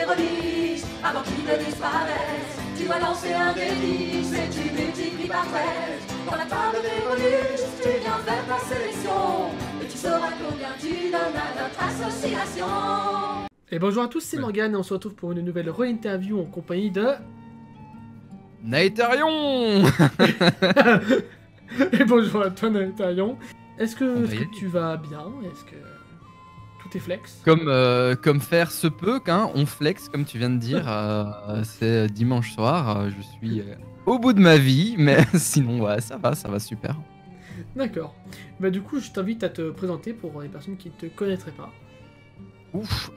rediges avant qu'ils ne disparaissent. Tu dois lancer un défi, et tu multiplies par 13. Dans la table des bonus, tu viens faire ta sélection. Et tu sauras combien tu donnes à notre association. Et bonjour à tous, c'est Morgane et on se retrouve pour une nouvelle re-interview en compagnie de... Naetherion. Et bonjour à toi Naetherion. Est-ce que tu vas bien? Est-ce que tout est flex? Comme faire se peut, hein, on flex comme tu viens de dire. C'est dimanche soir, je suis au bout de ma vie, mais sinon ouais, ça va super. D'accord. Bah du coup je t'invite à te présenter pour les personnes qui ne te connaîtraient pas. Ouf.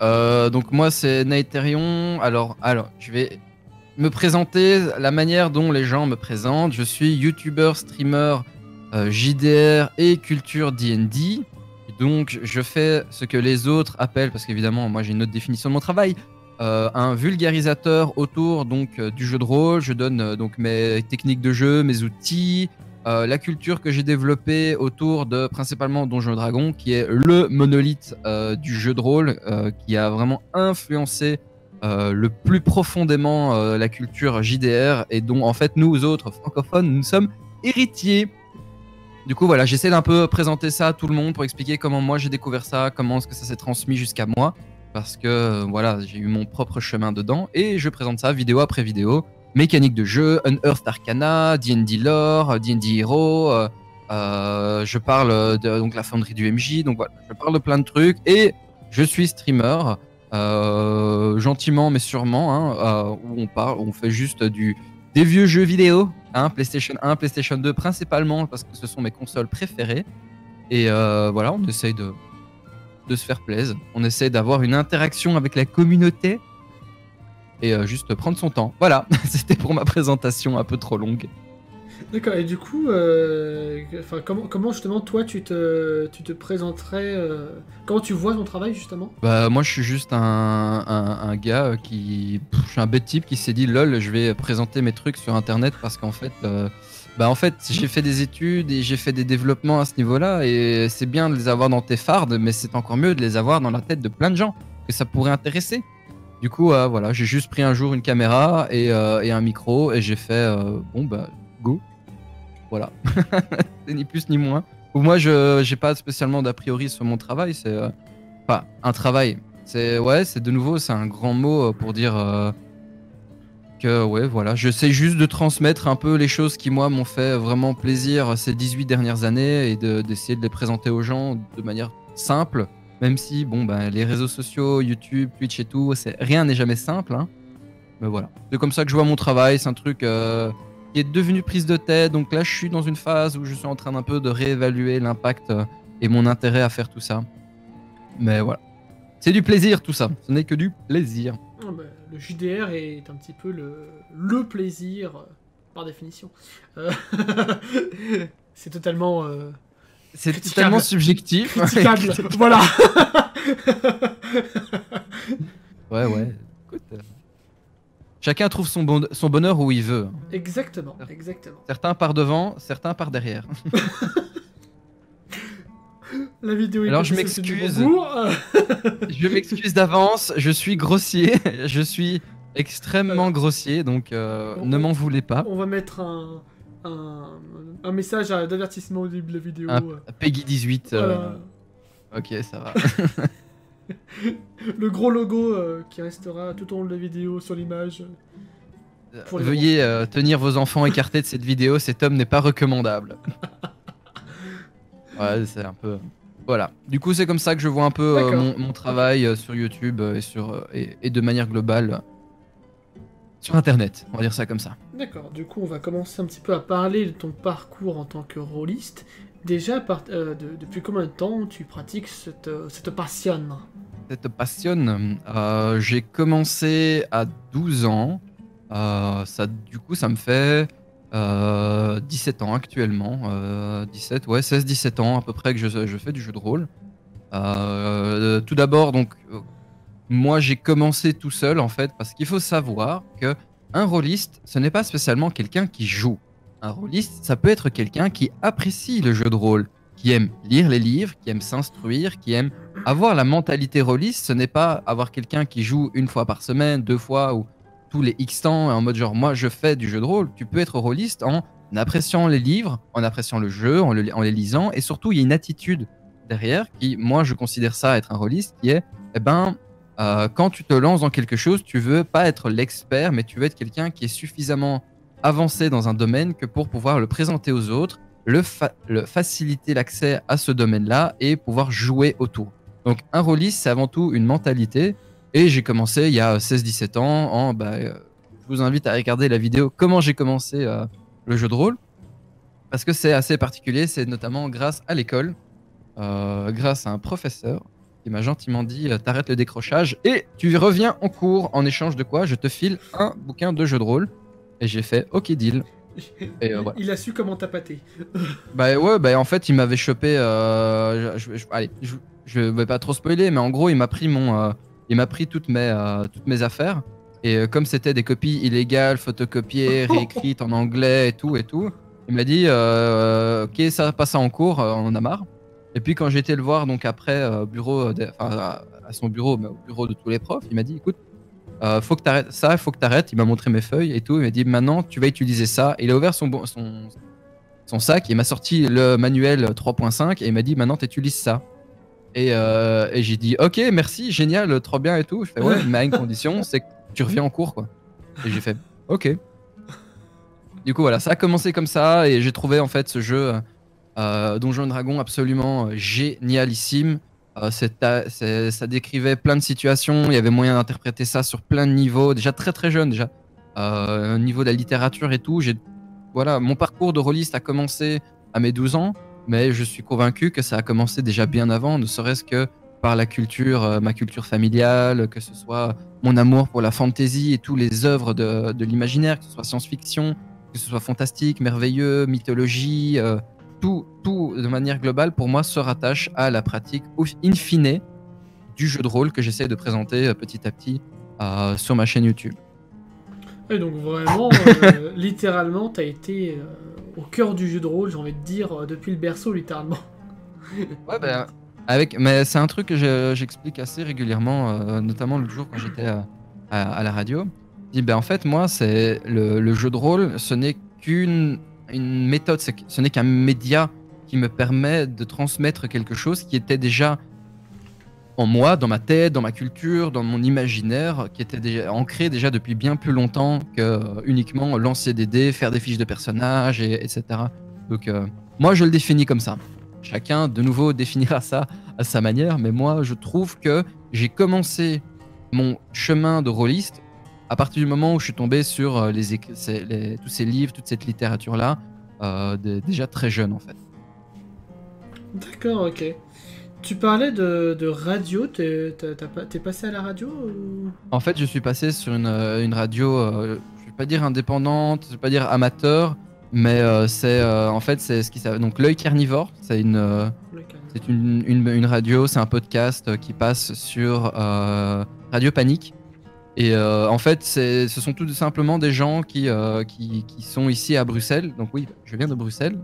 Donc moi c'est Naetherion. Alors je vais me présenter la manière dont les gens me présentent. Je suis youtubeur, streamer, JDR et culture D&D. Donc je fais ce que les autres appellent, parce qu'évidemment moi j'ai une autre définition de mon travail, un vulgarisateur autour donc du jeu de rôle. Je donne donc mes techniques de jeu, mes outils, la culture que j'ai développée autour de principalement Donjons et Dragons, qui est le monolithe du jeu de rôle, qui a vraiment influencé le plus profondément la culture JDR, et dont en fait nous autres francophones nous sommes héritiers. Du coup voilà, j'essaie d'un peu présenter ça à tout le monde pour expliquer comment moi j'ai découvert ça, comment est-ce que ça s'est transmis jusqu'à moi, parce que voilà, j'ai eu mon propre chemin dedans et je présente ça vidéo après vidéo. Mécanique de jeu, Unearthed Arcana, D&D lore, D&D Hero, je parle de donc la fonderie du MJ, donc voilà, je parle de plein de trucs et je suis streamer, gentiment mais sûrement, hein, où on fait juste des vieux jeux vidéo, hein, PlayStation 1, PlayStation 2 principalement, parce que ce sont mes consoles préférées. Et voilà, on essaye de se faire plaisir, on essaie d'avoir une interaction avec la communauté et juste prendre son temps. Voilà, c'était pour ma présentation un peu trop longue. D'accord, et du coup, comment justement toi tu te présenterais, comment tu vois ton travail justement? Bah moi je suis juste un gars qui... je suis un bête type qui s'est dit lol, je vais présenter mes trucs sur internet parce qu'en fait... j'ai fait des études et j'ai fait des développements à ce niveau-là, et c'est bien de les avoir dans tes fardes, mais c'est encore mieux de les avoir dans la tête de plein de gens que ça pourrait intéresser. Du coup, voilà, j'ai juste pris un jour une caméra et un micro et j'ai fait bon bah go. Voilà, c'est ni plus ni moins. Pour moi, je j'ai pas spécialement d'a priori sur mon travail. C'est pas un travail. C'est de nouveau, c'est un grand mot pour dire que ouais, voilà, j'essaie juste de transmettre un peu les choses qui moi m'ont fait vraiment plaisir ces 18 dernières années et d'essayer de les présenter aux gens de manière simple. Même si bon les réseaux sociaux, YouTube, Twitch et tout, rien n'est jamais simple, hein. Mais voilà, c'est comme ça que je vois mon travail. C'est un truc qui est devenu prise de tête. Donc là, je suis dans une phase où je suis en train d'un peu de réévaluer l'impact et mon intérêt à faire tout ça. Mais voilà, c'est du plaisir tout ça. Ce n'est que du plaisir. Ah bah, le JDR est un petit peu le plaisir par définition. C'est totalement... c'est totalement subjectif. Critiquable, voilà. Ouais. Écoute, chacun trouve son bonheur où il veut. Exactement. Certains par devant, certains par derrière. La vidéo est... Alors je m'excuse. Je m'excuse d'avance, je suis grossier. Je suis extrêmement grossier, donc ne m'en voulez pas. On va mettre un message d'avertissement au début de la vidéo. Peggy 18. Voilà. Ok, ça va. Le gros logo qui restera tout au long de la vidéo sur l'image. Veuillez tenir vos enfants écartés de cette vidéo, cet homme n'est pas recommandable. Ouais, c'est un peu... Voilà. Du coup, c'est comme ça que je vois un peu mon travail sur YouTube et de manière globale sur Internet. On va dire ça comme ça. D'accord. Du coup, on va commencer un petit peu à parler de ton parcours en tant que rôliste. Déjà, depuis combien de temps tu pratiques cette passion? Cette passion, j'ai commencé à 12 ans. Du coup, ça me fait 17 ans actuellement. 16-17 ans à peu près que je fais du jeu de rôle. Tout d'abord, donc, moi j'ai commencé tout seul en fait, parce qu'il faut savoir que un rôliste, ce n'est pas spécialement quelqu'un qui joue. Un rôliste, ça peut être quelqu'un qui apprécie le jeu de rôle, qui aime lire les livres, qui aime s'instruire, qui aime avoir la mentalité rôliste. Ce n'est pas avoir quelqu'un qui joue une fois par semaine, 2 fois ou tous les X temps en mode genre moi je fais du jeu de rôle. Tu peux être rôliste en appréciant les livres, en appréciant le jeu, en les lisant, et surtout il y a une attitude derrière qui, moi je considère ça être un rôliste, qui est quand tu te lances dans quelque chose, tu veux pas être l'expert, mais tu veux être quelqu'un qui est suffisamment avancé dans un domaine que pour pouvoir le présenter aux autres, le faciliter l'accès à ce domaine-là et pouvoir jouer autour. Donc un rôliste, c'est avant tout une mentalité, et j'ai commencé il y a 16-17 ans je vous invite à regarder la vidéo comment j'ai commencé le jeu de rôle, parce que c'est assez particulier, c'est notamment grâce à l'école, grâce à un professeur qui m'a gentiment dit t'arrêtes le décrochage et tu reviens en cours, en échange de quoi je te file un bouquin de jeu de rôle. Et j'ai fait ok deal. Et, voilà. Il a su comment t'appâter. En fait il m'avait chopé, allez, je vais pas trop spoiler, mais en gros il m'a pris toutes mes affaires. Et comme c'était des copies illégales, photocopiées, réécrites en anglais et tout, il m'a dit ok, ça passe en cours, on en a marre. Et puis quand j'ai été le voir donc après à son bureau, mais au bureau de tous les profs, il m'a dit écoute, faut que t'arrêtes ça, faut que t'arrêtes. Il m'a montré mes feuilles et tout, il m'a dit maintenant tu vas utiliser ça. Et il a ouvert son sac, il m'a sorti le manuel 3.5 et il m'a dit maintenant t'utilises ça. Et j'ai dit ok merci, génial, trop bien et tout. Je fais ouais, mais à une condition, c'est que tu reviens en cours quoi. Et j'ai fait ok. Du coup voilà, ça a commencé comme ça et j'ai trouvé en fait ce jeu Donjons et Dragons absolument génialissime. Ça décrivait plein de situations, il y avait moyen d'interpréter ça sur plein de niveaux, déjà très très jeune déjà. Au niveau de la littérature et tout, voilà, mon parcours de rôliste a commencé à mes 12 ans, mais je suis convaincu que ça a commencé déjà bien avant, ne serait-ce que par la culture, ma culture familiale, que ce soit mon amour pour la fantasy et toutes les œuvres de l'imaginaire, que ce soit science-fiction, que ce soit fantastique, merveilleux, mythologie, tout de manière globale pour moi se rattache à la pratique in fine du jeu de rôle que j'essaie de présenter petit à petit sur ma chaîne YouTube. Et donc vraiment, littéralement, t'as été au cœur du jeu de rôle, j'ai envie de dire, depuis le berceau, littéralement. Ouais, mais c'est un truc que j'explique assez régulièrement, notamment l'autre jour quand j'étais à la radio. Je dis, en fait, moi, c'est le jeu de rôle, ce n'est qu'une méthode, ce n'est qu'un média qui me permet de transmettre quelque chose qui était déjà en moi, dans ma tête, dans ma culture, dans mon imaginaire, qui était déjà ancré déjà depuis bien plus longtemps que uniquement lancer des dés, faire des fiches de personnages, etc. Donc moi je le définis comme ça. Chacun de nouveau définira ça à sa manière, mais moi je trouve que j'ai commencé mon chemin de rôliste à partir du moment où je suis tombé sur tous ces livres, toute cette littérature-là, déjà très jeune en fait. D'accord, ok. Tu parlais de radio, t'es passé à la radio ou... En fait, je suis passé sur une radio, je vais pas dire indépendante, je vais pas dire amateur, mais c'est ce qui s'appelle donc l'œil carnivore. C'est une radio, c'est un podcast qui passe sur Radio Panique. Et en fait, ce sont tout simplement des gens qui sont ici à Bruxelles. Donc oui, je viens de Bruxelles.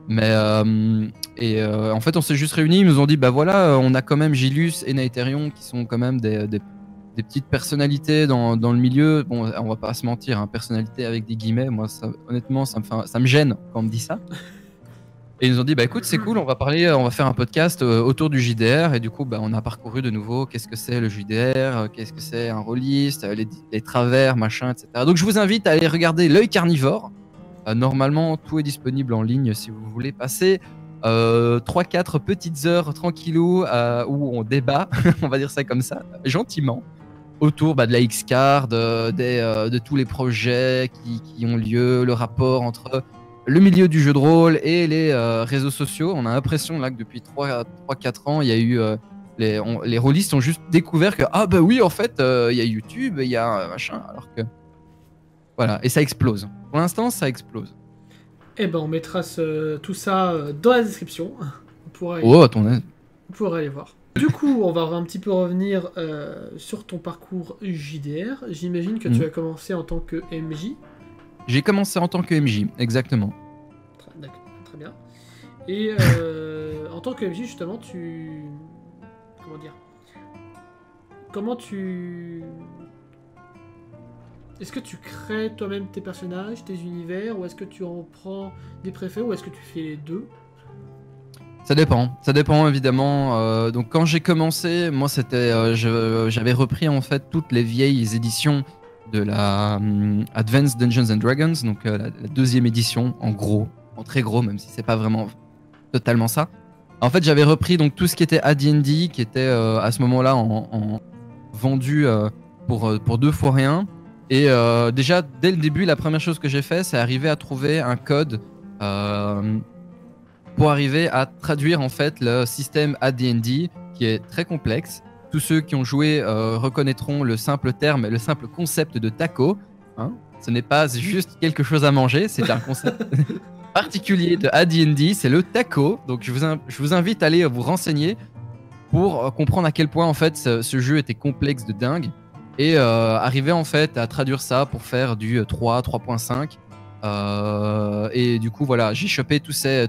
Mais en fait, on s'est juste réunis. Ils nous ont dit, bah voilà, on a quand même Gilus et Naetherion qui sont quand même des petites personnalités dans le milieu. Bon, on va pas se mentir, hein, personnalité avec des guillemets. Moi, honnêtement, ça me gêne quand on me dit ça. Et ils nous ont dit, bah écoute, c'est cool, on va faire un podcast autour du JDR. Et du coup, bah, on a parcouru de nouveau qu'est-ce que c'est le JDR, qu'est-ce que c'est un rôliste, les travers, machin, etc. Donc je vous invite à aller regarder l'œil carnivore. Normalement, tout est disponible en ligne si vous voulez passer 3-4 petites heures tranquillou où on débat, on va dire ça comme ça, gentiment, autour de la X-Card, de tous les projets qui ont lieu, le rapport entre le milieu du jeu de rôle et les réseaux sociaux. On a l'impression là que depuis 3-4 ans, il y a eu les rôlistes ont juste découvert que ah bah oui en fait il y a YouTube, il y a machin, alors que voilà, et ça explose. Pour l'instant, ça explose. Eh ben on mettra tout ça dans la description. On pourra aller voir. Du coup, on va un petit peu revenir sur ton parcours JDR. J'imagine que tu as commencé en tant que MJ. J'ai commencé en tant que MJ, exactement. Très bien. Et en tant que MJ, justement, comment dire? Est-ce que tu crées toi-même tes personnages, tes univers, ou est-ce que tu en prends des préfets, ou est-ce que tu fais les deux? Ça dépend évidemment. Donc quand j'ai commencé, moi c'était, j'avais repris en fait toutes les vieilles éditions de la Advanced Dungeons and Dragons, donc la deuxième édition en gros, en très gros, même si c'est pas vraiment totalement ça. En fait, j'avais repris donc tout ce qui était AD&D, qui était à ce moment-là en vendu pour 2 fois rien. Et déjà, dès le début, la première chose que j'ai fait, c'est arriver à trouver un code pour arriver à traduire en fait le système AD&D, qui est très complexe. Tous ceux qui ont joué reconnaîtront le simple terme, le simple concept de taco. Hein, ce n'est pas juste quelque chose à manger, c'est un concept particulier de AD&D, c'est le taco. Donc je vous invite à aller vous renseigner pour comprendre à quel point en fait ce jeu était complexe de dingue. Et arriver en fait à traduire ça pour faire du 3, 3.5. Et du coup voilà, j'ai chopé tous ces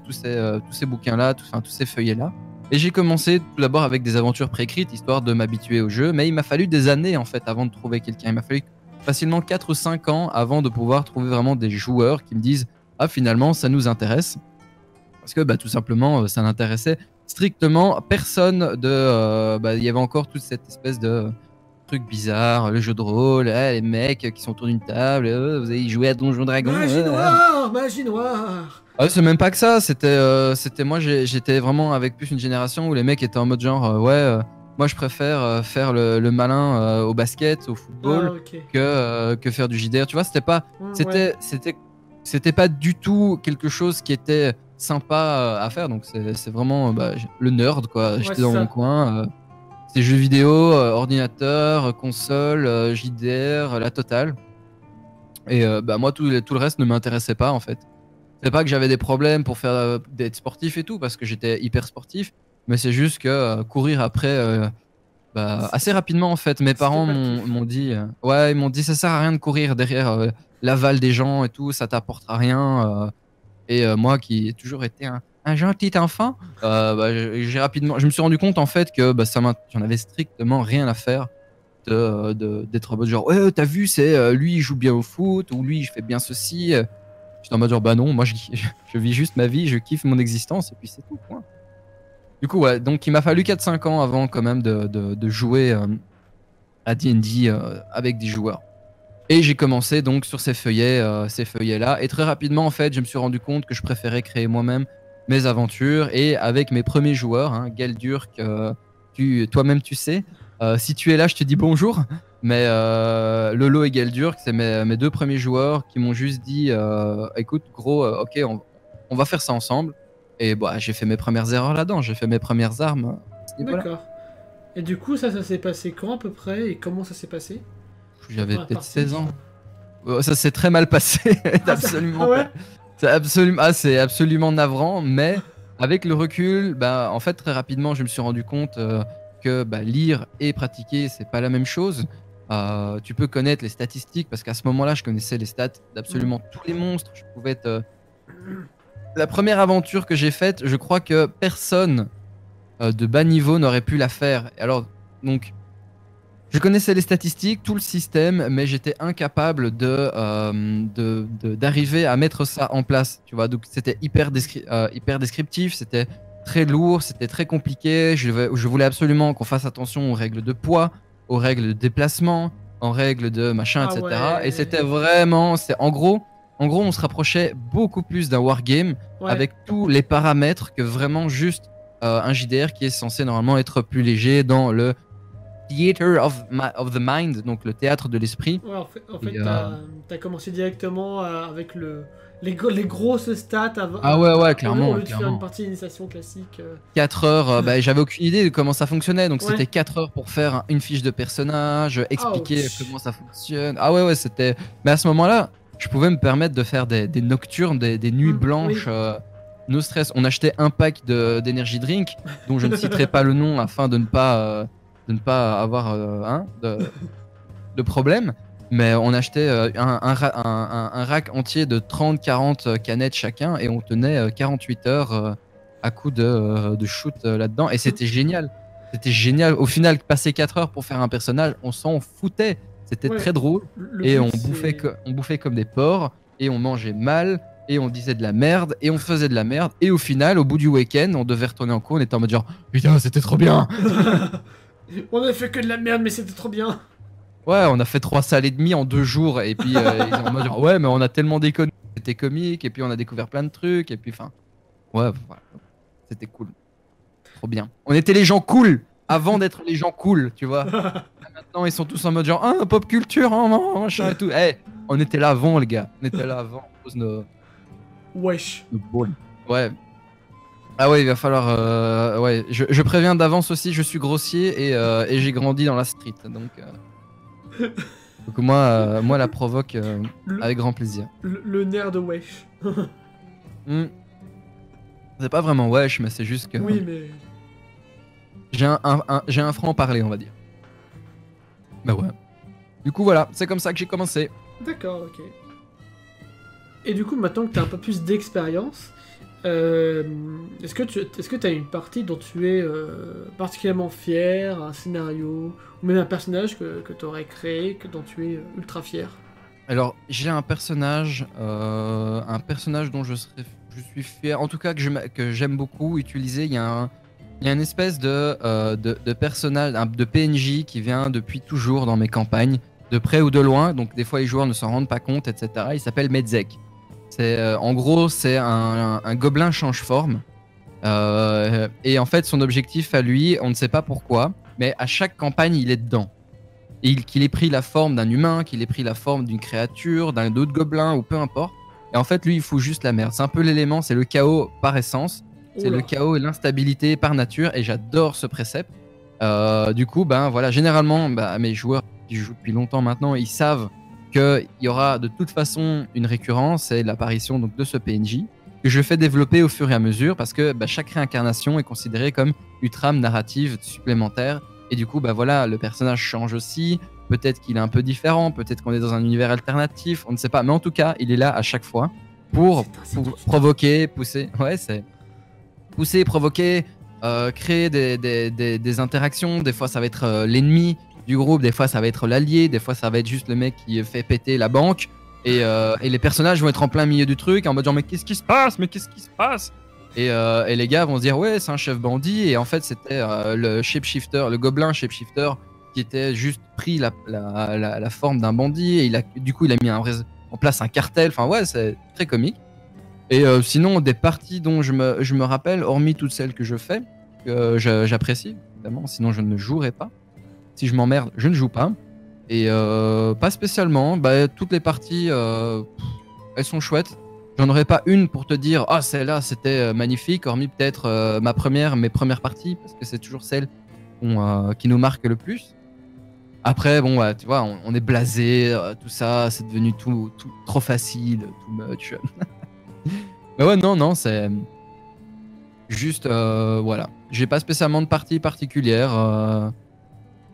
bouquins là, tous ces feuillets là. Et j'ai commencé tout d'abord avec des aventures préécrites, histoire de m'habituer au jeu. Mais il m'a fallu des années en fait avant de trouver quelqu'un. Il m'a fallu facilement 4 ou 5 ans avant de pouvoir trouver vraiment des joueurs qui me disent « Ah finalement ça nous intéresse ». Parce que bah, tout simplement ça n'intéressait strictement personne de... il y avait encore toute cette espèce de... truc bizarre, le jeu de rôle, les mecs qui sont autour d'une table, vous avez joué à Donjon Dragon. Magie noire. Ah, c'est même pas que ça, c'était moi j'étais vraiment avec plus une génération où les mecs étaient en mode genre moi je préfère faire le malin au basket, au football que faire du JDR, tu vois, c'était pas du tout quelque chose qui était sympa à faire, donc c'est vraiment le nerd quoi, j'étais dans mon coin. C'est jeux vidéo, ordinateur, console, JDR, la totale. Et moi, tout le reste ne m'intéressait pas en fait. C'est pas que j'avais des problèmes pour faire d'être sportif et tout, parce que j'étais hyper sportif, mais c'est juste que courir après, assez rapidement en fait. Mes parents m'ont dit, ils m'ont dit ça sert à rien de courir derrière l'aval des gens et tout, ça t'apportera rien. Et moi qui ai toujours été un gentil enfant, je me suis rendu compte en fait que j'en avais strictement rien à faire d'être en mode genre ouais t'as vu c'est lui il joue bien au foot ou lui il fait bien ceci. J'étais en mode genre bah non, moi je vis juste ma vie, je kiffe mon existence et puis c'est tout point. Du coup ouais, donc il m'a fallu 4-5 ans avant quand même de jouer à D&D avec des joueurs. Et j'ai commencé donc sur ces feuillets là, et très rapidement en fait je me suis rendu compte que je préférais créer moi-même mes aventures, et avec mes premiers joueurs, hein, Galdurk, toi-même tu sais, si tu es là je te dis bonjour, mais Lolo et Galdurk c'est mes 2 premiers joueurs qui m'ont juste dit écoute gros, ok on va faire ça ensemble, et j'ai fait mes premières erreurs là-dedans, j'ai fait mes premières armes. D'accord. Et du coup ça s'est passé quand à peu près, et comment ça s'est passé? J'avais peut-être 16 ans. Ça s'est très mal passé, absolument. C'est absolument navrant, mais avec le recul, en fait très rapidement je me suis rendu compte que lire et pratiquer c'est pas la même chose. Tu peux connaître les statistiques, parce qu'à ce moment-là je connaissais les stats d'absolument tous les monstres. Je pouvais être... La première aventure que j'ai faite, je crois que personne de bas niveau n'aurait pu la faire. Alors donc je connaissais les statistiques, tout le système, mais j'étais incapable d'arriver à mettre ça en place. Tu vois, donc c'était hyper descriptif, c'était très lourd, c'était très compliqué. Je voulais absolument qu'on fasse attention aux règles de poids, aux règles de déplacement, aux règles de machin, etc. Ouais. Et c'était vraiment, en gros, on se rapprochait beaucoup plus d'un wargame avec tous les paramètres que vraiment juste un JDR qui est censé normalement être plus léger dans le Theater of the Mind, donc le théâtre de l'esprit. Ouais, en fait t'as commencé directement avec les grosses stats avant. Ah ouais, clairement. Au lieu de faire une partie d'initiation classique. 4 heures, j'avais aucune idée de comment ça fonctionnait, donc c'était 4 heures pour faire une fiche de personnage, expliquer comment ça fonctionne. Ah ouais, c'était... Mais à ce moment-là, je pouvais me permettre de faire des nocturnes, des nuits blanches, no stress. On achetait un pack d'énergie drink, dont je ne citerai pas le nom afin de ne pas avoir de problème, mais on achetait un rack entier de 30-40 canettes chacun, et on tenait 48 heures à coup de shoot là-dedans. Et c'était génial. C'était génial. Au final, passer 4 heures pour faire un personnage, on s'en foutait. C'était très drôle. Et on bouffait comme des porcs. Et on mangeait mal. Et on disait de la merde. Et on faisait de la merde. Et au final, au bout du week-end, on devait retourner en cours. On était en mode genre, putain, c'était trop bien. On a fait que de la merde, mais c'était trop bien. Ouais, on a fait 3 salles et demie en 2 jours. Et puis, ils ont en mode genre, ouais, mais on a tellement déconné. C'était comique. Et puis, on a découvert plein de trucs. Et puis, enfin, ouais, voilà. C'était cool. Trop bien. On était les gens cool avant d'être les gens cool, tu vois. Maintenant, ils sont tous en mode genre, ah, pop culture, machin et tout. Hey, on était là avant, les gars. On était là avant. On pose nos... Wesh. Ouais. Ah ouais, il va falloir... ouais, je préviens d'avance aussi, je suis grossier et j'ai grandi dans la street. Donc moi, la provoque avec grand plaisir. Le nerf de Wesh. C'est pas vraiment wesh, mais c'est juste que... Oui, mais... J'ai un franc-parler, on va dire. Bah ouais. Du coup, voilà, c'est comme ça que j'ai commencé. D'accord, ok. Et du coup, maintenant que tu as un peu plus d'expérience, est-ce que tu as une partie dont tu es particulièrement fier, un scénario, ou même un personnage que tu aurais créé, dont tu es ultra fier? Alors, j'ai un personnage dont je suis fier, en tout cas que j'aime beaucoup utiliser. Il y a une espèce de personnage, de PNJ qui vient depuis toujours dans mes campagnes, de près ou de loin, donc des fois les joueurs ne s'en rendent pas compte, etc. Il s'appelle Medzek. En gros, c'est un gobelin change-forme. Et en fait, son objectif à lui, on ne sait pas pourquoi, mais à chaque campagne, il est dedans. Qu'il ait pris la forme d'un humain, qu'il ait pris la forme d'une créature, d'un autre gobelin, ou peu importe. Et en fait, lui, il fout juste la merde. C'est un peu l'élément, c'est le chaos par essence. C'est le chaos et l'instabilité par nature, et j'adore ce précepte. Du coup, ben voilà, généralement, mes joueurs qui jouent depuis longtemps maintenant, ils savent qu'il y aura de toute façon une récurrence et l'apparition donc de ce PNJ que je fais développer au fur et à mesure parce que chaque réincarnation est considérée comme une trame narrative supplémentaire. Et du coup, voilà, le personnage change aussi. Peut-être qu'il est un peu différent, peut-être qu'on est dans un univers alternatif, on ne sait pas. Mais en tout cas, il est là à chaque fois pour provoquer, pousser. Ouais, c'est pousser, provoquer, créer des interactions. Des fois, ça va être l'ennemi du groupe, des fois, ça va être l'allié, des fois, ça va être juste le mec qui fait péter la banque. Et les personnages vont être en plein milieu du truc, en mode genre, mais qu'est-ce qui se passe? Mais qu'est-ce qui se passe? Et les gars vont se dire, ouais, c'est un chef bandit. Et en fait, c'était le shapeshifter, le gobelin shapeshifter qui était juste pris la forme d'un bandit. Et du coup, il a mis en place un cartel. Enfin, ouais, c'est très comique. Et sinon, des parties dont je me rappelle, hormis toutes celles que je fais, que j'apprécie, évidemment, sinon je ne jouerai pas. Si je m'emmerde, je ne joue pas. Et pas spécialement. Toutes les parties, elles sont chouettes. J'en aurais pas une pour te dire, ah, celle-là, c'était magnifique, hormis peut-être mes premières parties, parce que c'est toujours celles qui nous marquent le plus. Après, bon, tu vois, on est blasé, tout ça, c'est devenu tout trop facile, too much. Mais ouais, non, c'est juste, voilà. J'ai pas spécialement de partie particulière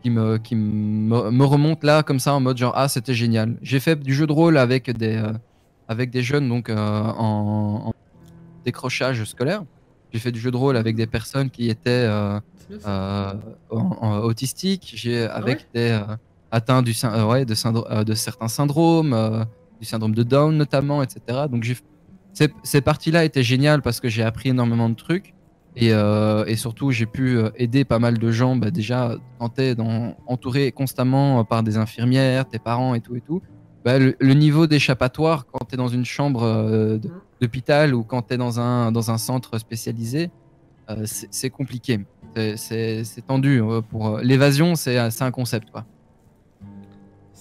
qui me remonte là, comme ça, en mode genre, ah, c'était génial. J'ai fait du jeu de rôle avec des jeunes, donc en décrochage scolaire. J'ai fait du jeu de rôle avec des personnes qui étaient autistiques, avec des atteints de certains syndromes, du syndrome de Down notamment, etc. Donc ces parties-là étaient géniales parce que j'ai appris énormément de trucs et surtout j'ai pu aider pas mal de gens. Déjà, quand t'es entouré constamment par des infirmières, tes parents et tout. Le niveau d'échappatoire quand tu es dans une chambre d'hôpital ou quand tu es dans un centre spécialisé, c'est compliqué. C'est tendu. Pour l'évasion, c'est un concept, quoi.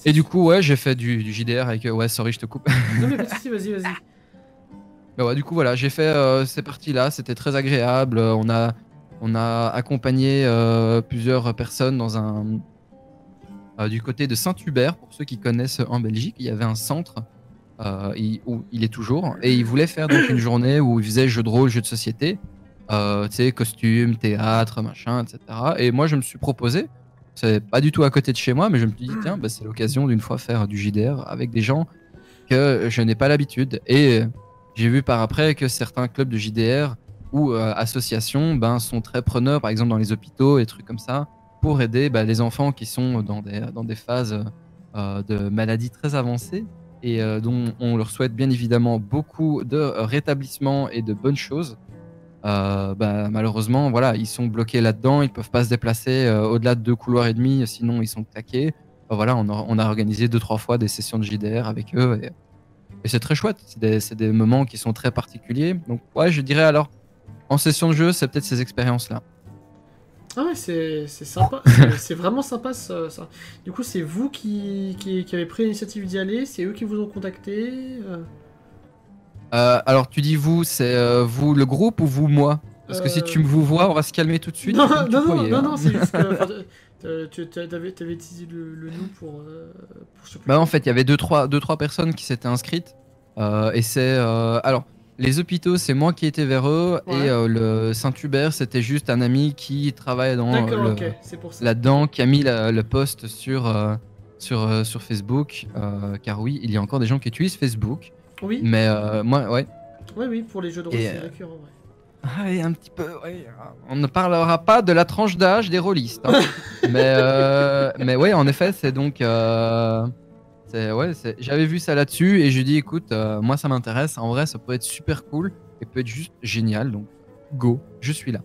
Et du coup, ouais, j'ai fait du JDR avec... ouais, sorry, je te coupe. Non, mais pas de soucis, vas-y. Ouais, du coup, voilà, j'ai fait ces parties-là. C'était très agréable. On a accompagné plusieurs personnes dans du côté de Saint-Hubert, pour ceux qui connaissent en Belgique, il y avait un centre où il est toujours, et il voulait faire donc une journée où il faisait jeux de rôle, jeux de société, tu sais, costumes, théâtre, machin, etc. Et moi, je me suis proposé, c'est pas du tout à côté de chez moi, mais je me suis dit, tiens, c'est l'occasion d'une fois faire du JDR avec des gens que je n'ai pas l'habitude. Et j'ai vu par après que certains clubs de JDR ou associations sont très preneurs, par exemple dans les hôpitaux et trucs comme ça, pour aider les enfants qui sont dans des phases de maladies très avancées et dont on leur souhaite bien évidemment beaucoup de rétablissement et de bonnes choses. Malheureusement, voilà, ils sont bloqués là-dedans, ils peuvent pas se déplacer au-delà de 2 couloirs et demi, sinon ils sont claqués. Voilà, on a organisé 2-3 fois des sessions de JDR avec eux et c'est très chouette. C'est des moments qui sont très particuliers. Donc ouais, je dirais alors, en session de jeu, c'est peut-être ces expériences-là. Ah ouais, c'est sympa, c'est vraiment sympa ça. Du coup, c'est vous qui avez pris l'initiative d'y aller, c'est eux qui vous ont contacté Alors tu dis vous, c'est vous le groupe ou vous moi? Parce que si tu vous vois, on va se calmer tout de suite. Non, c'est juste que tu avais utilisé le nous pour en fait, il y avait 2-3 personnes qui s'étaient inscrites. Et c'est... alors, les hôpitaux, c'est moi qui étais vers eux. Ouais. Et le Saint-Hubert, c'était juste un ami qui travaille là-dedans, qui a mis le post sur Facebook. Car oui, il y a encore des gens qui utilisent Facebook. Oui. Mais moi, ouais. Oui, pour les jeux de rôle, c'est récurrent, ouais. Ah, un petit peu, ouais. On ne parlera pas de la tranche d'âge des rôlistes. Hein. mais ouais, en effet, c'est donc... j'avais vu ça là-dessus et je lui dis écoute, moi ça m'intéresse, en vrai ça peut être super cool et peut être juste génial, donc go, je suis là.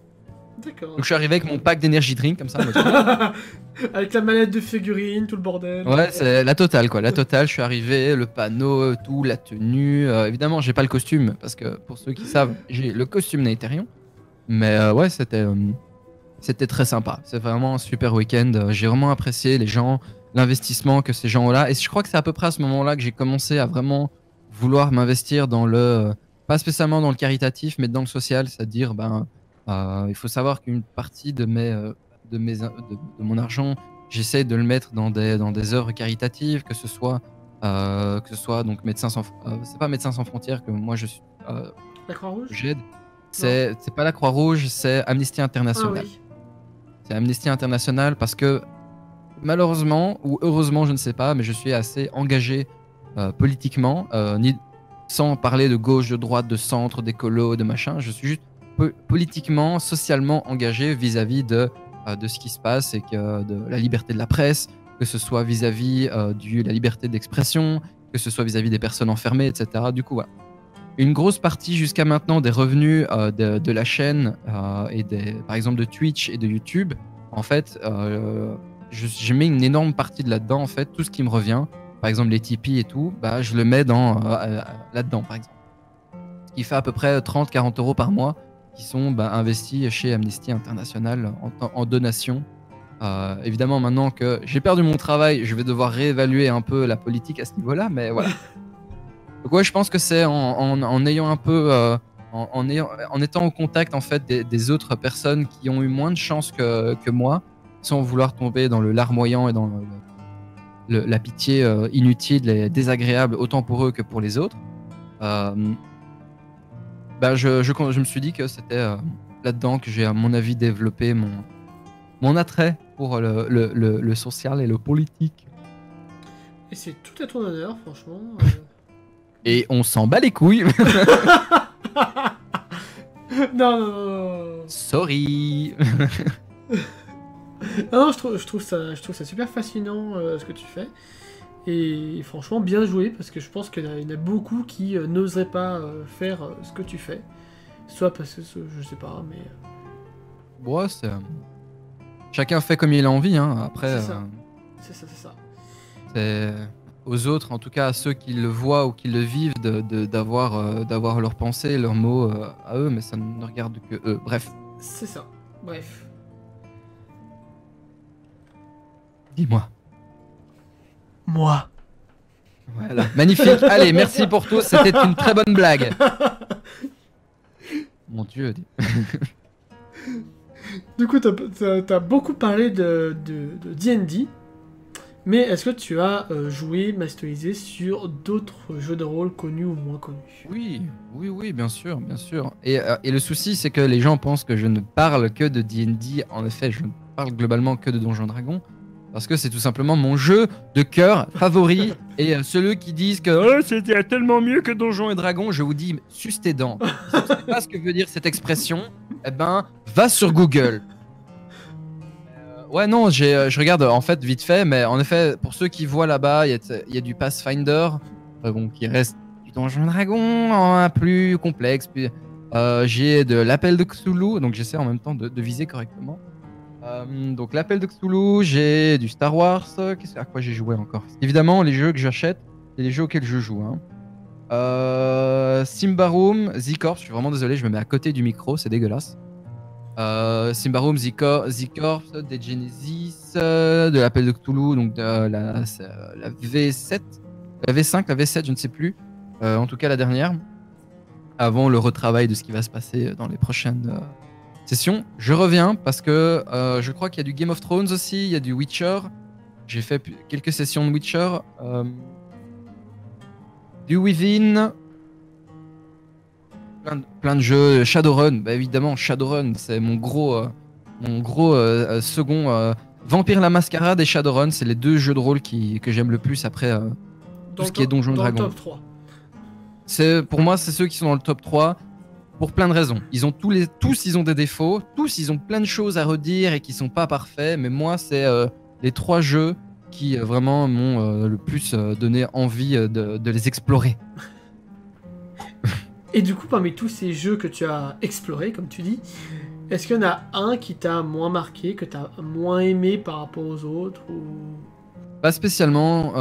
D'accord. Donc je suis arrivé avec mon pack d'énergie drink comme ça. Avec la manette de figurine, tout le bordel. Ouais, c'est la totale quoi, la totale. Je suis arrivé, le panneau, tout, la tenue. Évidemment, j'ai pas le costume parce que pour ceux qui savent, j'ai le costume Naetherion. Mais ouais, c'était très sympa. C'est vraiment un super week-end. J'ai vraiment apprécié les gens, l'investissement que ces gens ont là. Et je crois que c'est à peu près à ce moment-là que j'ai commencé à vraiment vouloir m'investir dans pas spécialement dans le caritatif, mais dans le social, c'est-à-dire il faut savoir qu'une partie de mon argent, j'essaie de le mettre dans des œuvres caritatives, que ce soit donc Médecins sans c'est pas Médecins sans frontières que moi je suis la Croix-Rouge. J'aide. C'est pas la Croix-Rouge, c'est Amnesty International. Ah, oui. C'est Amnesty International parce que malheureusement ou heureusement, je ne sais pas, mais je suis assez engagé politiquement, sans parler de gauche, de droite, de centre, d'écolo, de machin. Je suis juste politiquement, socialement engagé vis-à-vis de ce qui se passe et de la liberté de la presse, que ce soit vis-à-vis de la liberté d'expression, que ce soit vis-à-vis des personnes enfermées, etc. Du coup, voilà. Une grosse partie jusqu'à maintenant des revenus de la chaîne et par exemple de Twitch et de YouTube, en fait, je mets une énorme partie de là-dedans, en fait, tout ce qui me revient, par exemple les Tipeee et tout, je le mets là-dedans, par exemple. Ce qui fait à peu près 30-40 € par mois qui sont investis chez Amnesty International en donation. Évidemment, maintenant que j'ai perdu mon travail, je vais devoir réévaluer un peu la politique à ce niveau-là, mais voilà. Donc ouais, je pense que c'est en ayant un peu, en étant au contact en fait des autres personnes qui ont eu moins de chance que moi, sans vouloir tomber dans le larmoyant et dans la pitié inutile et désagréable autant pour eux que pour les autres. Je me suis dit que c'était là-dedans que j'ai à mon avis développé mon attrait pour le social et le politique. Et c'est tout à ton honneur, franchement. Et on s'en bat les couilles. Non. Sorry. Non, je trouve ça super fascinant ce que tu fais. Et franchement, bien joué, parce que je pense qu'il y en a beaucoup qui n'oseraient pas faire ce que tu fais. Soit parce que, je sais pas, mais... Ouais, chacun fait comme il a envie, hein. Après... C'est ça. C'est aux autres, en tout cas à ceux qui le voient ou qui le vivent, d'avoir leurs pensées, leurs mots à eux, mais ça ne regarde que eux. Bref. C'est ça. Bref. Dis-moi. Moi. Voilà, magnifique. Allez, merci pour tout. C'était une très bonne blague. Mon Dieu. Du coup, t'as beaucoup parlé de D&D, mais est-ce que tu as joué, masterisé sur d'autres jeux de rôle connus ou moins connus? Oui, bien sûr. Et le souci, c'est que les gens pensent que je ne parle que de D&D. En effet, je ne parle globalement que de Donjons Dragons. Parce que c'est tout simplement mon jeu de cœur favori Et ceux qui disent que oh, c'était tellement mieux que Donjons et Dragons, je vous dis, suce tes dents. Si tu sais pas ce que veut dire cette expression, eh ben, va sur Google. Ouais, non, je regarde en fait vite fait, mais en effet, pour ceux qui voient là-bas, il y a du Pathfinder, bon, qui reste du Donjon Dragon, un plus complexe. Puis, j'ai de l'Appel de Cthulhu, donc j'essaie en même temps de viser correctement. Donc l'Appel de Cthulhu, j'ai du Star Wars, à quoi j'ai joué encore? Évidemment, les jeux que j'achète, c'est les jeux auxquels je joue. Symbaroum, Z-Corp, je suis vraiment désolé, je me mets à côté du micro, c'est dégueulasse. Symbaroum, Z-Corp, des Genesis, de l'Appel de Cthulhu, donc de la V7, la V5, la V7, je ne sais plus. En tout cas, la dernière. Avant le retravail de ce qui va se passer dans les prochaines sessions. Je reviens parce que je crois qu'il y a du Game of Thrones aussi, il y a du Witcher. J'ai fait quelques sessions de Witcher. Du Within. Plein de jeux, Shadowrun, bah évidemment Shadowrun, c'est mon gros second Vampire la Mascarade et Shadowrun, c'est les deux jeux de rôle que j'aime le plus après tout ce qui est Donjons Dragons. Top 3. Pour moi, c'est ceux qui sont dans le top 3 pour plein de raisons. Ils ont tous ils ont des défauts, tous ils ont plein de choses à redire et qui sont pas parfaits, mais moi c'est les 3 jeux qui vraiment m'ont le plus donné envie de les explorer. Et du coup, parmi tous ces jeux que tu as explorés, comme tu dis, est-ce qu'il y en a un qui t'a moins marqué, que tu as moins aimé par rapport aux autres ou... Pas spécialement.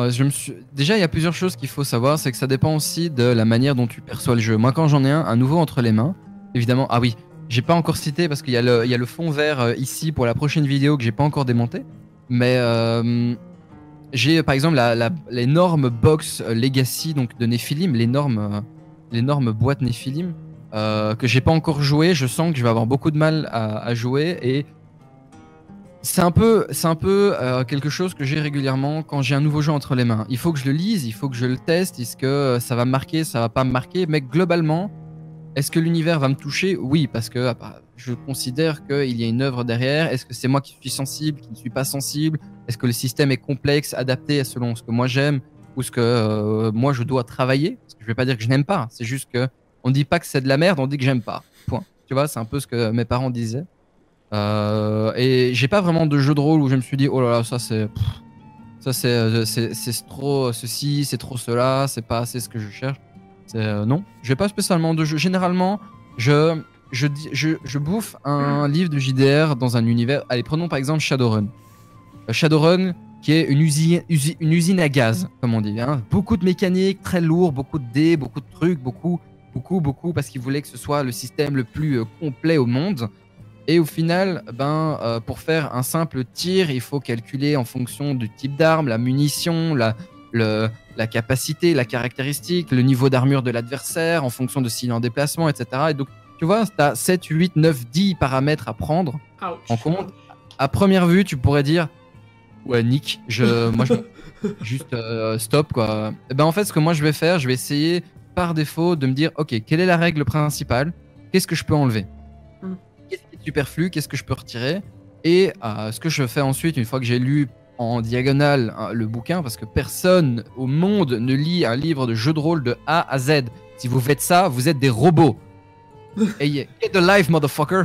Déjà, il y a plusieurs choses qu'il faut savoir, c'est que ça dépend aussi de la manière dont tu perçois le jeu. Moi, quand j'en ai un nouveau entre les mains, évidemment, ah oui, j'ai pas encore cité parce qu'il y a le fond vert ici pour la prochaine vidéo que j'ai pas encore démonté, mais j'ai par exemple l'énorme box Legacy donc de Nephilim, l'énorme boîte Nephilim que j'ai pas encore joué. Je sens que je vais avoir beaucoup de mal à jouer et c'est un peu quelque chose que j'ai régulièrement quand j'ai un nouveau jeu entre les mains. Il faut que je le lise, il faut que je le teste. Est-ce que ça va me marquer, ça va pas me marquer? Mais globalement, est-ce que l'univers va me toucher? Oui, parce que je considère qu'il y a une œuvre derrière. Est-ce que c'est moi qui suis sensible, qui ne suis pas sensible? Est-ce que le système est complexe, adapté selon ce que moi j'aime ou ce que moi je dois travailler? Parce que je vais pas dire que je n'aime pas, c'est juste que on dit pas que c'est de la merde, on dit que j'aime pas. Point. Tu vois, c'est un peu ce que mes parents disaient. Et j'ai pas vraiment de jeu de rôle où je me suis dit oh là là, ça c'est trop ceci, c'est trop cela, c'est pas assez ce que je cherche. Non, j'ai pas spécialement de jeu. Généralement, je bouffe un livre de JDR dans un univers. Allez, prenons par exemple Shadowrun. Shadowrun, qui est une usine à gaz, comme on dit. Beaucoup de mécanique, très lourd, beaucoup de dés, beaucoup de trucs, beaucoup, parce qu'ils voulaient que ce soit le système le plus complet au monde. Et au final, pour faire un simple tir, il faut calculer en fonction du type d'arme, la munition, la capacité, la caractéristique, le niveau d'armure de l'adversaire, en fonction de s'il est en déplacement, etc. Et donc, tu vois, tu as 7, 8, 9, 10 paramètres à prendre en compte. À première vue, tu pourrais dire ouais, Nick, moi, juste stop, quoi. Et en fait, ce que moi, je vais faire, je vais essayer par défaut de me dire ok, quelle est la règle principale? Qu'est-ce que je peux enlever? Qu'est-ce qui est superflu? Qu'est-ce que je peux retirer? Et ce que je fais ensuite, une fois que j'ai lu en diagonale le bouquin, parce que personne au monde ne lit un livre de jeu de rôle de A à Z. Si vous faites ça, vous êtes des robots. Hey, get alive, motherfucker.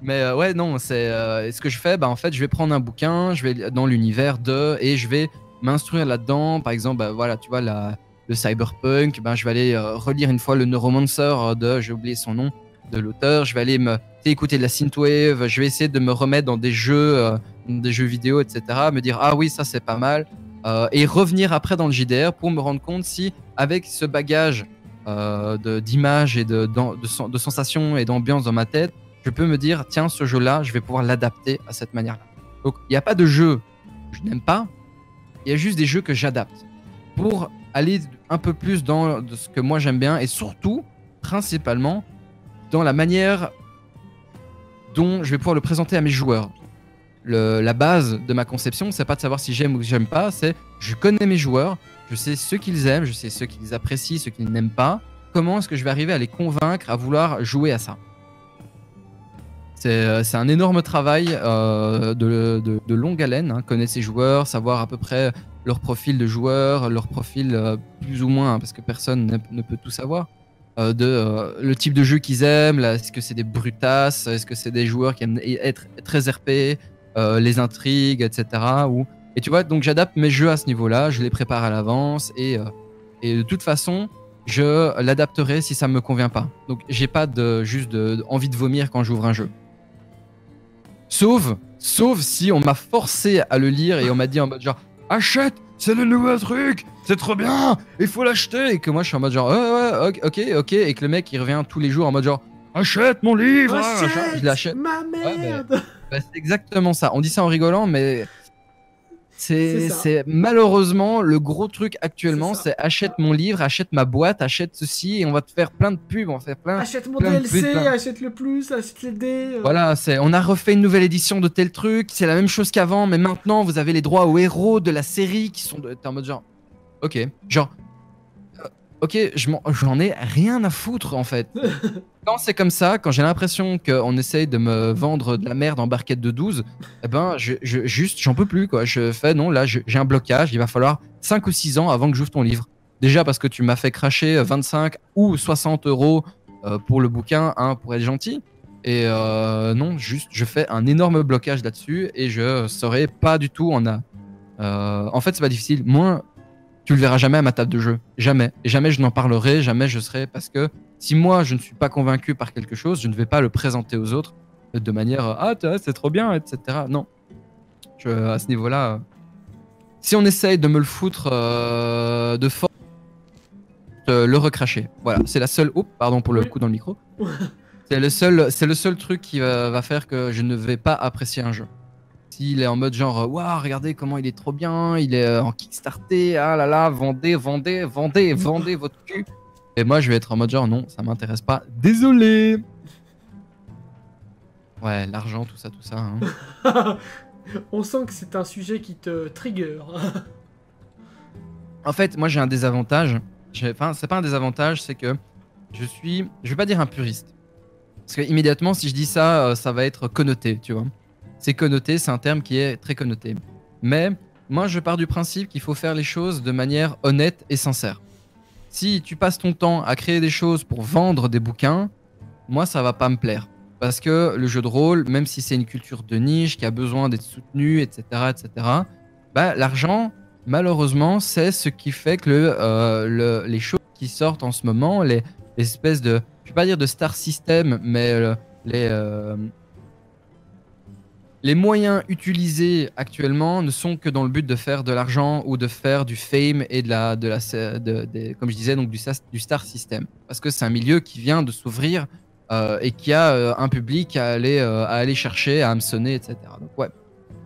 Mais ouais, non, c'est ce que je fais. En fait, je vais prendre un bouquin, je vais dans l'univers et je vais m'instruire là-dedans. Par exemple, voilà, tu vois, le cyberpunk, je vais aller relire une fois le Neuromancer j'ai oublié son nom, de l'auteur. Je vais aller écouter de la synthwave. Je vais essayer de me remettre dans des jeux vidéo, etc. Me dire ah oui, ça c'est pas mal, et revenir après dans le JDR pour me rendre compte si avec ce bagage d'images et de sensations et d'ambiance dans ma tête, je peux me dire tiens, ce jeu-là, je vais pouvoir l'adapter à cette manière-là. Donc il n'y a pas de jeu que je n'aime pas, il y a juste des jeux que j'adapte pour aller un peu plus dans ce que moi j'aime bien et surtout, principalement, dans la manière dont je vais pouvoir le présenter à mes joueurs. La base de ma conception, c'est pas de savoir si j'aime ou si j'aime pas, c'est je connais mes joueurs, je sais ce qu'ils aiment, je sais ce qu'ils apprécient, ce qu'ils n'aiment pas. Comment est-ce que je vais arriver à les convaincre à vouloir jouer à ça? C'est un énorme travail de longue haleine, connaître ses joueurs, savoir à peu près leur profil de joueur, leur profil plus ou moins, hein, parce que personne ne peut tout savoir, le type de jeu qu'ils aiment, est-ce que c'est des brutasses, est-ce que c'est des joueurs qui aiment être très RP, les intrigues, etc. Et tu vois, donc j'adapte mes jeux à ce niveau-là, je les prépare à l'avance et de toute façon, je l'adapterai si ça me convient pas. Donc j'ai pas envie de vomir quand j'ouvre un jeu. Sauf si on m'a forcé à le lire et on m'a dit en mode genre achète, c'est le nouveau truc, c'est trop bien, il faut l'acheter, et que moi je suis en mode genre ouais, ok, et que le mec il revient tous les jours en mode genre achète mon livre, achète, je l'achète. Ma merde. C'est exactement ça. On dit ça en rigolant, mais c'est malheureusement le gros truc actuellement, c'est achète mon livre, achète ma boîte, achète ceci, et on va te faire plein de pubs, on va faire plein. Achète mon DLC, achète le plus, achète les dés. Voilà, on a refait une nouvelle édition de tel truc, c'est la même chose qu'avant, mais maintenant vous avez les droits aux héros de la série qui sont. T'es en mode genre, ok, genre, ok, j'en ai rien à foutre en fait. Quand c'est comme ça, quand j'ai l'impression qu'on essaye de me vendre de la merde en barquette de 12, eh ben, j'en peux plus, quoi. Je fais, non, là, j'ai un blocage, il va falloir 5 ou 6 ans avant que j'ouvre ton livre. Déjà parce que tu m'as fait cracher 25 ou 60 euros pour le bouquin, hein, pour être gentil. Et non, juste, je fais un énorme blocage là-dessus et je serai pas du tout en fait, c'est pas difficile. Moi, tu le verras jamais à ma table de jeu. Jamais. Et jamais je n'en parlerai, jamais je serai. Parce que si moi, je ne suis pas convaincu par quelque chose, je ne vais pas le présenter aux autres de manière ah, c'est trop bien, etc. Non. À ce niveau-là, si on essaye de me le foutre de force, le recracher. Voilà. C'est la seule. Oh, pardon pour le coup dans le micro. C'est le seul truc qui va faire que je ne vais pas apprécier un jeu. S'il est en mode genre waouh, regardez comment il est trop bien, il est en kickstarté, ah là là, vendez votre cul. Et moi je vais être en mode genre non, ça m'intéresse pas, désolé. Ouais, l'argent, tout ça hein. On sent que c'est un sujet qui te trigger. En fait, moi j'ai un désavantage, enfin c'est pas un désavantage, c'est que je vais pas dire un puriste. Parce que immédiatement si je dis ça, ça va être connoté, tu vois. C'est connoté, c'est un terme qui est très connoté. Mais moi, je pars du principe qu'il faut faire les choses de manière honnête et sincère. Si tu passes ton temps à créer des choses pour vendre des bouquins, moi, ça va pas me plaire. Parce que le jeu de rôle, même si c'est une culture de niche qui a besoin d'être soutenue, etc., bah, l'argent, malheureusement, c'est ce qui fait que les choses qui sortent en ce moment, les espèces de, je vais pas dire de star system, mais les moyens utilisés actuellement ne sont que dans le but de faire de l'argent ou de faire du fame et comme je disais, donc du star system. Parce que c'est un milieu qui vient de s'ouvrir et qui a un public à aller chercher, à hameçonner, etc. Donc ouais,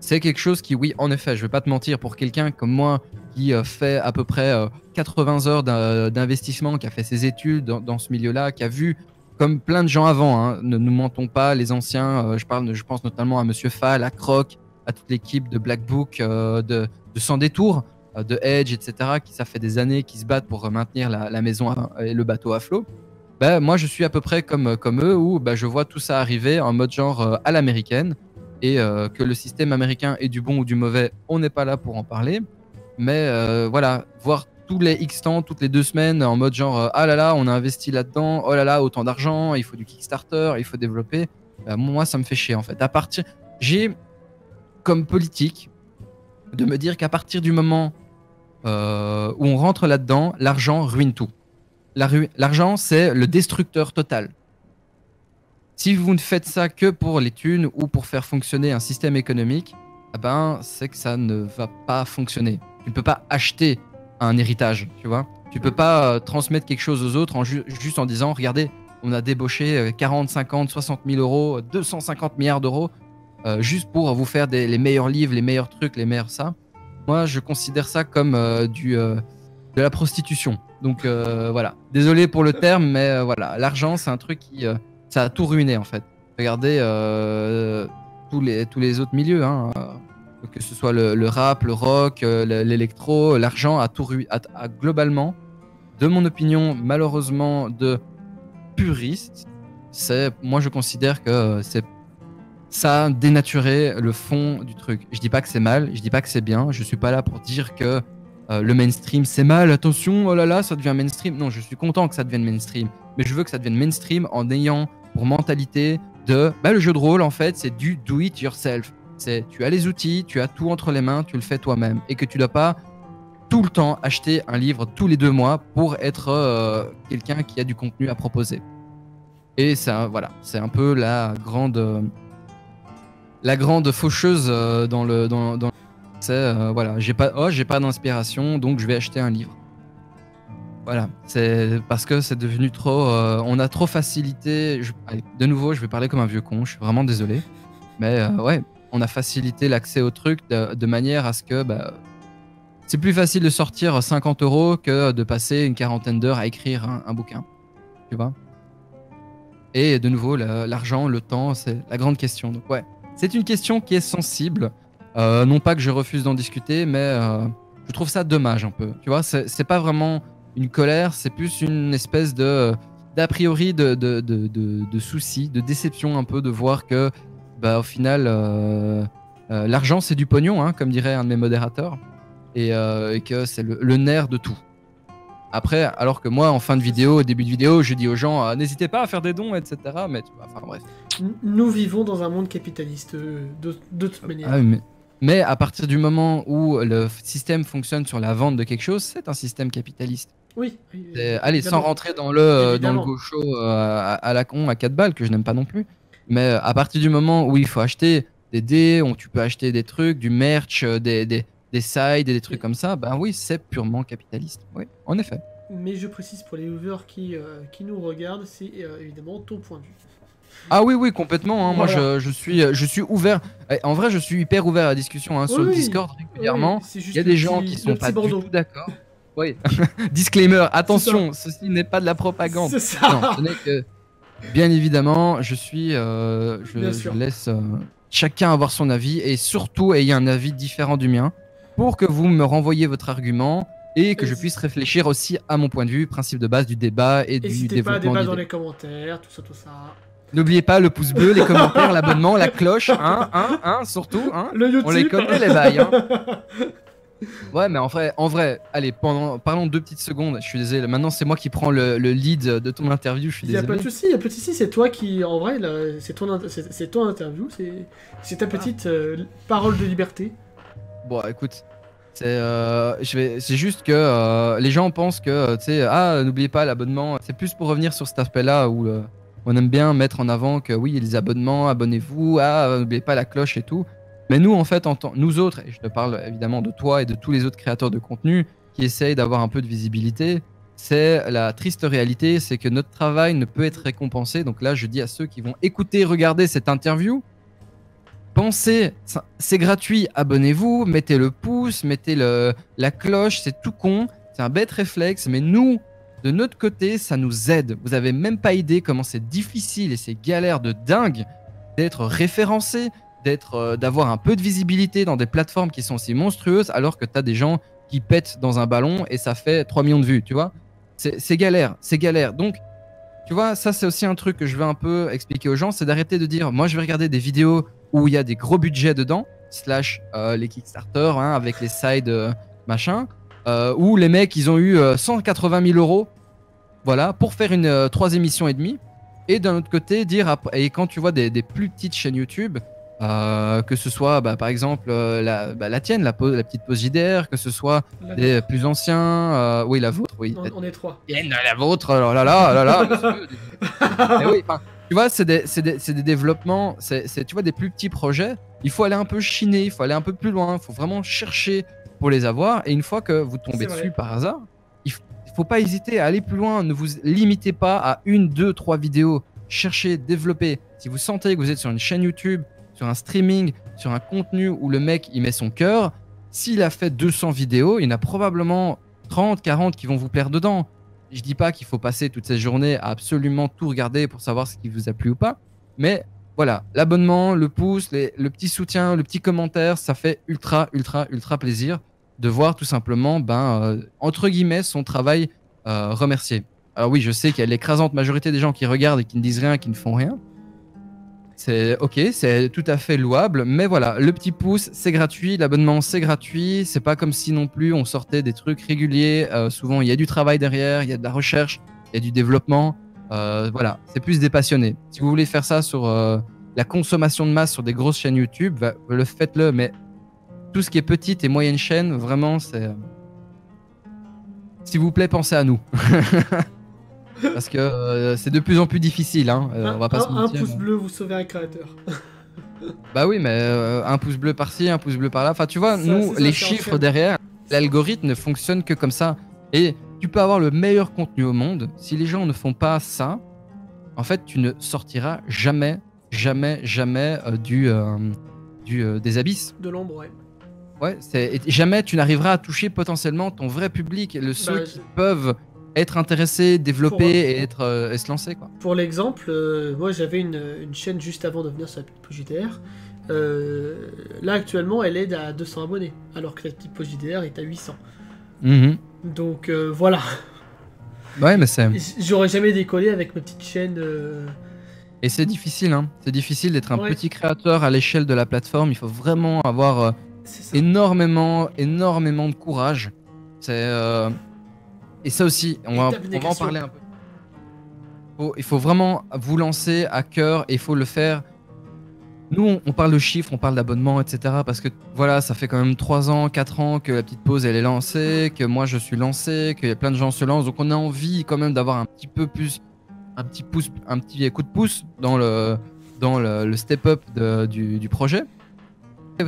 c'est quelque chose qui, oui, en effet, je vais pas te mentir, pour quelqu'un comme moi qui fait à peu près 80 heures d'investissement, qui a fait ses études dans ce milieu-là, qui a vu comme plein de gens avant, hein, ne nous mentons pas, les anciens, je pense notamment à Monsieur Fall, à Croc, à toute l'équipe de Black Book, de Sans Détour, de Edge, etc., qui ça fait des années qu'ils se battent pour maintenir la maison et le bateau à flot. Bah, moi, je suis à peu près comme eux, où bah, je vois tout ça arriver en mode genre à l'américaine, et que le système américain est du bon ou du mauvais, on n'est pas là pour en parler. Mais voilà, voir tous les X temps, toutes les 2 semaines, en mode genre ah là là, on a investi là-dedans, oh là là, autant d'argent, il faut du Kickstarter, il faut développer. Moi, ça me fait chier en fait. J'ai comme politique de me dire qu'à partir du moment où on rentre là-dedans, l'argent ruine tout. L'argent, c'est le destructeur total. Si vous ne faites ça que pour les thunes ou pour faire fonctionner un système économique, eh ben, c'est que ça ne va pas fonctionner. Tu ne peux pas acheter un héritage, tu vois. Tu peux pas transmettre quelque chose aux autres juste en disant, regardez, on a débauché 40, 50, 60 000 euros, 250 milliards d'euros, juste pour vous faire les meilleurs livres, les meilleurs trucs, les meilleurs ça. Moi, je considère ça comme de la prostitution. Donc voilà. Désolé pour le terme, mais voilà. L'argent, c'est un truc qui... ça a tout ruiné, en fait. Regardez tous les autres milieux, hein. Que ce soit le rap, le rock, l'électro, l'argent a tout ruiné. Globalement, de mon opinion, malheureusement, de puriste, moi je considère que ça a dénaturé le fond du truc. Je dis pas que c'est mal, je dis pas que c'est bien, je suis pas là pour dire que le mainstream c'est mal, attention, oh là là, ça devient mainstream. Non, je suis content que ça devienne mainstream, mais je veux que ça devienne mainstream en ayant pour mentalité de le jeu de rôle en fait c'est du do it yourself. C'est tu as les outils, tu as tout entre les mains, tu le fais toi-même et que tu dois pas tout le temps acheter un livre tous les 2 mois pour être quelqu'un qui a du contenu à proposer. Et ça, voilà, c'est un peu la grande faucheuse c'est voilà, j'ai pas d'inspiration, donc je vais acheter un livre. Voilà, c'est parce que c'est devenu trop, on a trop facilité. Allez, de nouveau, je vais parler comme un vieux con, je suis vraiment désolé, mais ouais, on a facilité l'accès au truc de manière à ce que c'est plus facile de sortir 50 € que de passer une quarantaine d'heures à écrire un bouquin, tu vois. Et de nouveau, l'argent, le temps, c'est la grande question. Donc ouais, c'est une question qui est sensible. Non pas que je refuse d'en discuter, mais je trouve ça dommage un peu. Tu vois, c'est pas vraiment une colère, c'est plus une espèce d'a priori de souci, de déception un peu de voir que au final, l'argent c'est du pognon, hein, comme dirait un de mes modérateurs, et que c'est le nerf de tout. Après, alors que moi, en fin de vidéo, au début de vidéo, je dis aux gens, n'hésitez pas à faire des dons, etc. Mais tu vois, enfin bref. Nous vivons dans un monde capitaliste, de toute manière. Ah, mais à partir du moment où le système fonctionne sur la vente de quelque chose, c'est un système capitaliste. Oui. Allez, sans rentrer dans le gaucho à la con, à 4 balles, que je n'aime pas non plus. Mais à partir du moment où il faut acheter des dés, où tu peux acheter des trucs, du merch, des sides et des trucs comme ça, oui, c'est purement capitaliste. Oui, en effet. Mais je précise pour les viewers qui nous regardent, c'est évidemment ton point de vue. Ah oui, complètement. Hein. Voilà. Moi, je suis ouvert. En vrai, je suis hyper ouvert à la discussion hein, sur le Discord régulièrement. Il y a des gens qui sont pas du tout d'accord. Oui. Disclaimer, attention, ceci n'est pas de la propagande. C'est ça. Non, ce n'est que, bien évidemment, je laisse chacun avoir son avis et surtout ayez un avis différent du mien pour que vous me renvoyiez votre argument et que je puisse réfléchir aussi à mon point de vue, principe de base du débat et du développement. N'hésitez pas à débattre dans les commentaires, tout ça. N'oubliez pas le pouce bleu, les commentaires, l'abonnement, la cloche, surtout. Hein. Le YouTube. On les connaît les bails. Hein. Ouais, mais en vrai, allez, parlons 2 petites secondes. Je suis désolé, maintenant c'est moi qui prends le lead de ton interview. Je suis désolé. Il n'y a pas de souci, c'est toi qui, en vrai, c'est ton interview, c'est ta petite parole de liberté. Bon, écoute, c'est juste que les gens pensent que, tu sais, n'oubliez pas l'abonnement. C'est plus pour revenir sur cet aspect-là où on aime bien mettre en avant que oui, les abonnements, abonnez-vous, n'oubliez pas la cloche et tout. Mais nous, en fait, nous autres, et je te parle évidemment de toi et de tous les autres créateurs de contenu qui essayent d'avoir un peu de visibilité, c'est la triste réalité, c'est que notre travail ne peut être récompensé. Donc là, je dis à ceux qui vont écouter, regarder cette interview, pensez, c'est gratuit, abonnez-vous, mettez le pouce, mettez la cloche, c'est tout con, c'est un bête réflexe, mais nous, de notre côté, ça nous aide. Vous avez même pas idée comment c'est difficile et c'est galère de dingue d'être référencé, d'avoir un peu de visibilité dans des plateformes qui sont aussi monstrueuses, alors que tu as des gens qui pètent dans un ballon et ça fait 3 millions de vues, tu vois. C'est galère. Donc, tu vois, ça c'est aussi un truc que je veux un peu expliquer aux gens, c'est d'arrêter de dire, moi je vais regarder des vidéos où il y a des gros budgets dedans, / les Kickstarter, hein, avec les sides machin, où les mecs ils ont eu 180 000 €, voilà, pour faire une 3 émissions et demie. Et d'un autre côté, et quand tu vois des plus petites chaînes YouTube, que ce soit par exemple la tienne, la petite pause JDR, que ce soit des plus anciens, oui la vôtre, oui. On est 3. La vôtre, oh là là. Mais oui, tu vois, c'est des développements, tu vois, des plus petits projets. Il faut aller un peu chiner, il faut aller un peu plus loin, il faut vraiment chercher pour les avoir. Et une fois que vous tombez dessus par hasard, il faut pas hésiter à aller plus loin. Ne vous limitez pas à 1, 2, 3 vidéos. Cherchez, développez. Si vous sentez que vous êtes sur une chaîne YouTube, sur un streaming, sur un contenu où le mec il met son cœur, s'il a fait 200 vidéos, il y en a probablement 30, 40 qui vont vous plaire dedans. Je dis pas qu'il faut passer toute cette journée à absolument tout regarder pour savoir ce qui vous a plu ou pas, mais voilà, l'abonnement, le pouce, le petit soutien, le petit commentaire, ça fait ultra plaisir de voir tout simplement, entre guillemets, son travail remercié. Alors oui, je sais qu'il y a l'écrasante majorité des gens qui regardent et qui ne disent rien, qui ne font rien. C'est ok, c'est tout à fait louable, mais voilà, le petit pouce, c'est gratuit, l'abonnement, c'est gratuit. C'est pas comme si non plus on sortait des trucs réguliers. Souvent, il y a du travail derrière, il y a de la recherche, il y a du développement. Voilà, c'est plus des passionnés. Si vous voulez faire ça sur la consommation de masse sur des grosses chaînes YouTube, faites-le, mais tout ce qui est petite et moyenne chaîne, vraiment, c'est... S'il vous plaît, pensez à nous. Parce que c'est de plus en plus difficile, hein. On va pas se mentir. Un pouce bleu, vous sauvez un créateur. Bah oui, mais un pouce bleu par-ci, un pouce bleu par-là. Enfin, tu vois, nous, les chiffres derrière, l'algorithme ne fonctionne que comme ça. Et tu peux avoir le meilleur contenu au monde. Si les gens ne font pas ça, en fait, tu ne sortiras jamais des abysses. De l'ombre, ouais. Ouais, jamais tu n'arriveras à toucher potentiellement ton vrai public, ceux qui peuvent être intéressés, développer et se lancer, quoi. Pour l'exemple, moi j'avais une chaîne juste avant de venir sur la petite pause JDR. Là actuellement elle est à 200 abonnés, alors que la petite pause JDR est à 800. Donc voilà. Ouais, mais c'est... J'aurais jamais décollé avec ma petite chaîne. Et c'est difficile, hein. C'est difficile d'être un petit créateur à l'échelle de la plateforme. Il faut vraiment avoir énormément de courage. Et ça aussi, on va en parler un peu. Il faut vraiment vous lancer à cœur et il faut le faire. Nous, on parle de chiffres, on parle d'abonnements, etc. Parce que voilà, ça fait quand même 3 ans, 4 ans que la petite pause elle est lancée, que moi je suis lancé, qu'il y a plein de gens se lancent. Donc on a envie quand même d'avoir un petit peu plus, un petit coup de pouce dans le step-up du projet.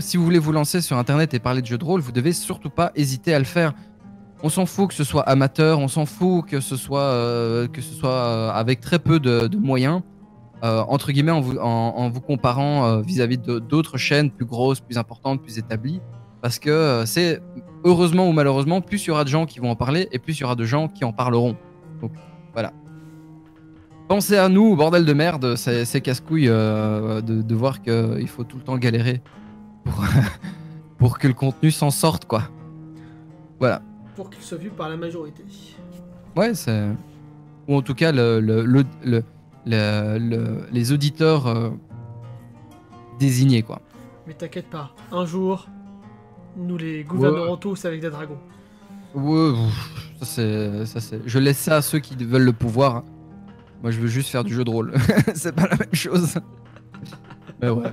Si vous voulez vous lancer sur Internet et parler de jeux de rôle, vous devez surtout pas hésiter à le faire. On s'en fout que ce soit amateur, on s'en fout que ce soit avec très peu de moyens, entre guillemets, en vous comparant vis-à-vis d'autres chaînes plus grosses, plus importantes, plus établies. Parce que c'est, heureusement ou malheureusement, plus il y aura de gens qui vont en parler et plus il y aura de gens qui en parleront. Donc voilà. Pensez à nous, bordel de merde, c'est casse-couille de voir qu'il faut tout le temps galérer pour que le contenu s'en sorte, quoi. Voilà. Pour qu'il soit vu par la majorité. Ouais, c'est... Ou en tout cas, les auditeurs désignés, quoi. Mais t'inquiète pas, un jour, nous les gouvernerons tous avec des dragons. Ouais, ça c'est... Je laisse ça à ceux qui veulent le pouvoir. Moi, je veux juste faire du jeu de rôle. C'est pas la même chose. Mais ouais.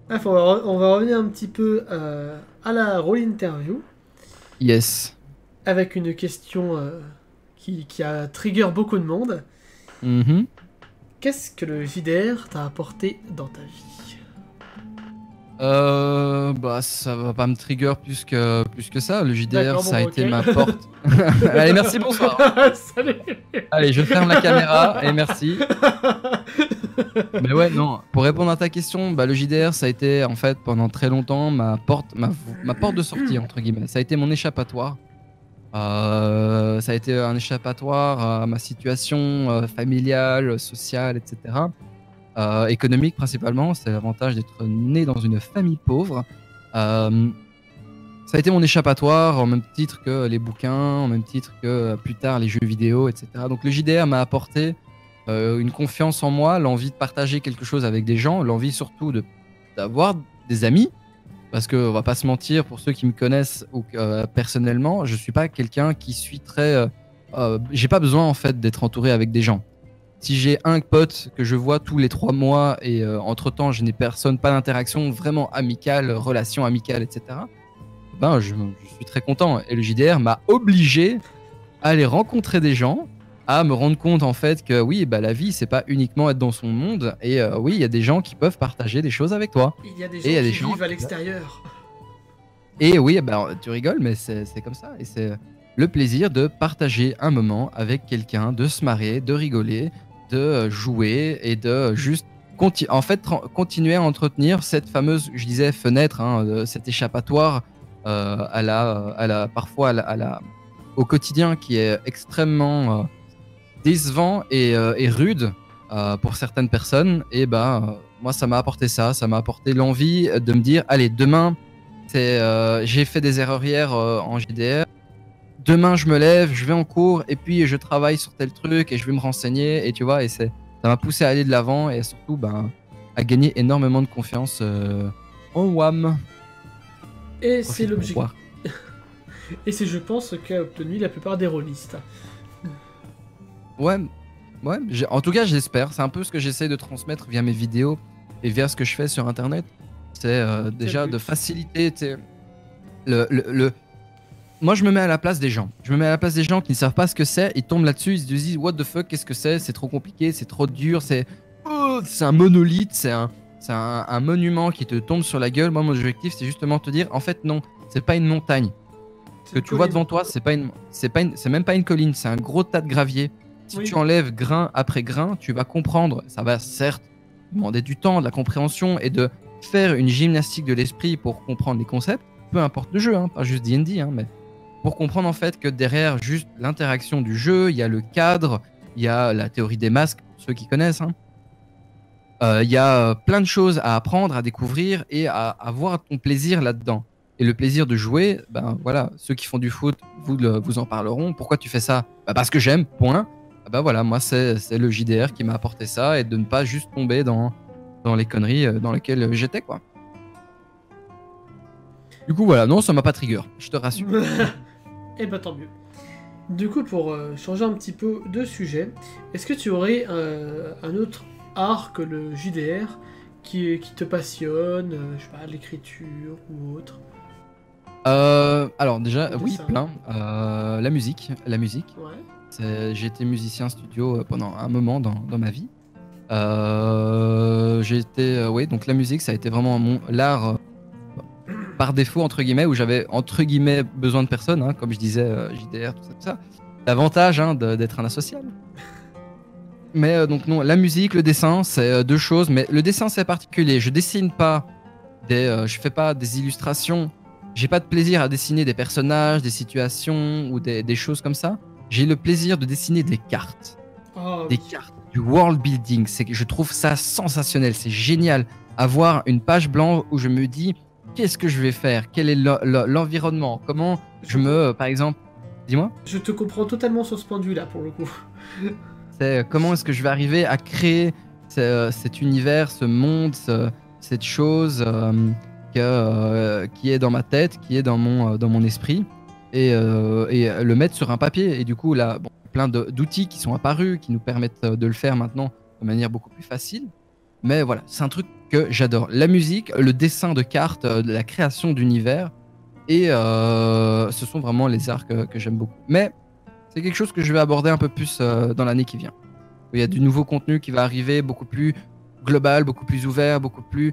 Bref, on va revenir un petit peu à la role interview. Yes. Avec une question qui a trigger beaucoup de monde. Qu'est-ce que le JDR t'a apporté dans ta vie? Bah ça va pas me trigger plus que ça. Le JDR, ça a été ma porte. Allez, merci, bonsoir. Salut. Allez, je ferme la caméra et merci. Mais ouais, non. Pour répondre à ta question, bah, le JDR, ça a été en fait pendant très longtemps ma porte de sortie, entre guillemets. Ça a été mon échappatoire. Ça a été un échappatoire à ma situation familiale, sociale, etc. Économique principalement. C'est l'avantage d'être né dans une famille pauvre. Ça a été mon échappatoire au même titre que les bouquins, au même titre que plus tard les jeux vidéo, etc. Donc le JDR m'a apporté une confiance en moi, l'envie de partager quelque chose avec des gens, l'envie surtout d'avoir des amis. Parce que on va pas se mentir, pour ceux qui me connaissent personnellement, je suis pas quelqu'un qui suis très... j'ai pas besoin en fait d'être entouré avec des gens. Si j'ai un pote que je vois tous les 3 mois et entre-temps je n'ai personne, pas d'interaction vraiment amicale, relation amicale, etc. Ben je suis très content. Et le JDR m'a obligé à aller rencontrer des gens, à me rendre compte en fait que oui, bah, la vie c'est pas uniquement être dans son monde et oui, il y a des gens qui peuvent partager des choses avec toi. Il y a des gens qui vivent à l'extérieur. Et oui, bah, tu rigoles, mais c'est comme ça. Et c'est le plaisir de partager un moment avec quelqu'un, de se marrer, de rigoler, de jouer et de juste continuer à entretenir cette fameuse, je disais, fenêtre, hein, cet échappatoire parfois au quotidien qui est extrêmement décevant et rude pour certaines personnes. Et moi, ça m'a apporté ça m'a apporté l'envie de me dire, allez, demain, j'ai fait des erreurs hier en JDR. Demain, je me lève, je vais en cours et puis je travaille sur tel truc et je vais me renseigner. Et tu vois, et c'est ça m'a poussé à aller de l'avant et surtout à gagner énormément de confiance en WAM. Et c'est l'objectif. Et c'est, je pense, qu'a obtenu la plupart des rôlistes. Ouais, en tout cas, j'espère. C'est un peu ce que j'essaie de transmettre via mes vidéos et via ce que je fais sur Internet. C'est déjà de faciliter Moi, je me mets à la place des gens. Je me mets à la place des gens qui ne savent pas ce que c'est. Ils tombent là-dessus, ils se disent what the fuck, qu'est-ce que c'est? C'est trop compliqué, c'est trop dur, c'est un monolithe, c'est un monument qui te tombe sur la gueule. Moi, mon objectif, c'est justement te dire, en fait, non, c'est pas une montagne. Ce que tu vois devant toi, c'est même pas une colline, c'est un gros tas de gravier. Si tu enlèves grain après grain, tu vas comprendre. Ça va certes demander du temps, de la compréhension et de faire une gymnastique de l'esprit pour comprendre les concepts, peu importe le jeu, hein, pas juste D&D, hein, mais pour comprendre en fait que derrière juste l'interaction du jeu, il y a le cadre, il y a la théorie des masques, pour ceux qui connaissent, hein. Il y a plein de choses à apprendre, à découvrir et à avoir ton plaisir là-dedans. Et le plaisir de jouer, voilà, ceux qui font du foot, vous en parleront. Pourquoi tu fais ça? Parce que j'aime, point. Voilà, moi c'est le JDR qui m'a apporté ça et de ne pas juste tomber dans les conneries dans lesquelles j'étais, quoi. Du coup, voilà, non, ça m'a pas trigger, je te rassure. Eh ben tant mieux. Du coup, pour changer un petit peu de sujet, est-ce que tu aurais un autre art que le JDR qui te passionne, je sais pas, l'écriture ou autre? Alors déjà, oui, plein. La musique. Ouais. J'ai été musicien studio pendant un moment dans ma vie. J'ai été, donc la musique, ça a été vraiment l'art par défaut, entre guillemets, où j'avais, entre guillemets, besoin de personne, hein, comme je disais, JDR, tout ça. L'avantage d'être un asocial. Mais donc non, la musique, le dessin, c'est deux choses. Mais le dessin, c'est particulier. Je dessine pas je fais pas des illustrations. J'ai pas de plaisir à dessiner des personnages, des situations ou des choses comme ça. J'ai le plaisir de dessiner des cartes. Des cartes, du world building. Je trouve ça sensationnel, c'est génial. Avoir une page blanche où je me dis qu'est-ce que je vais faire, quel est l'environnement, comment par exemple, dis-moi. Je te comprends totalement sur ce point de vue là pour le coup. C'est comment est-ce que je vais arriver à créer cet univers, ce monde, cette chose qui est dans ma tête, qui est dans mon esprit, et le mettre sur un papier. Et du coup, là, plein d'outils qui sont apparus, qui nous permettent de le faire maintenant de manière beaucoup plus facile. Mais voilà, c'est un truc que j'adore. La musique, le dessin de cartes, la création d'univers, et ce sont vraiment les arts que j'aime beaucoup. Mais c'est quelque chose que je vais aborder un peu plus dans l'année qui vient. Il y a du nouveau contenu qui va arriver, beaucoup plus global, beaucoup plus ouvert, beaucoup plus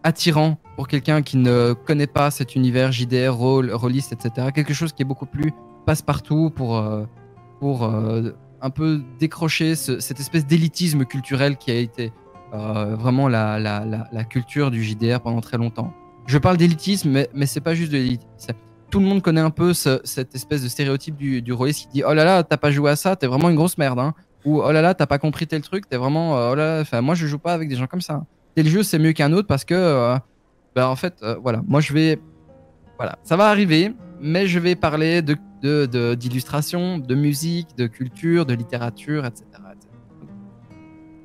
attirant pour quelqu'un qui ne connaît pas cet univers JDR, rôliste, etc. Quelque chose qui est beaucoup plus passe-partout pour un peu décrocher cette espèce d'élitisme culturel qui a été vraiment la culture du JDR pendant très longtemps. Je parle d'élitisme, mais c'est pas juste de l'élitisme. Tout le monde connaît un peu cette espèce de stéréotype du rôliste qui dit oh là là, t'as pas joué à ça, t'es vraiment une grosse merde, hein. Ou oh là là, t'as pas compris tel truc, t'es vraiment oh là là, moi je joue pas avec des gens comme ça. Tel jeu c'est mieux qu'un autre parce que en fait voilà, moi je vais ça va arriver, mais je vais parler d'illustration, de musique, de culture, de littérature, etc.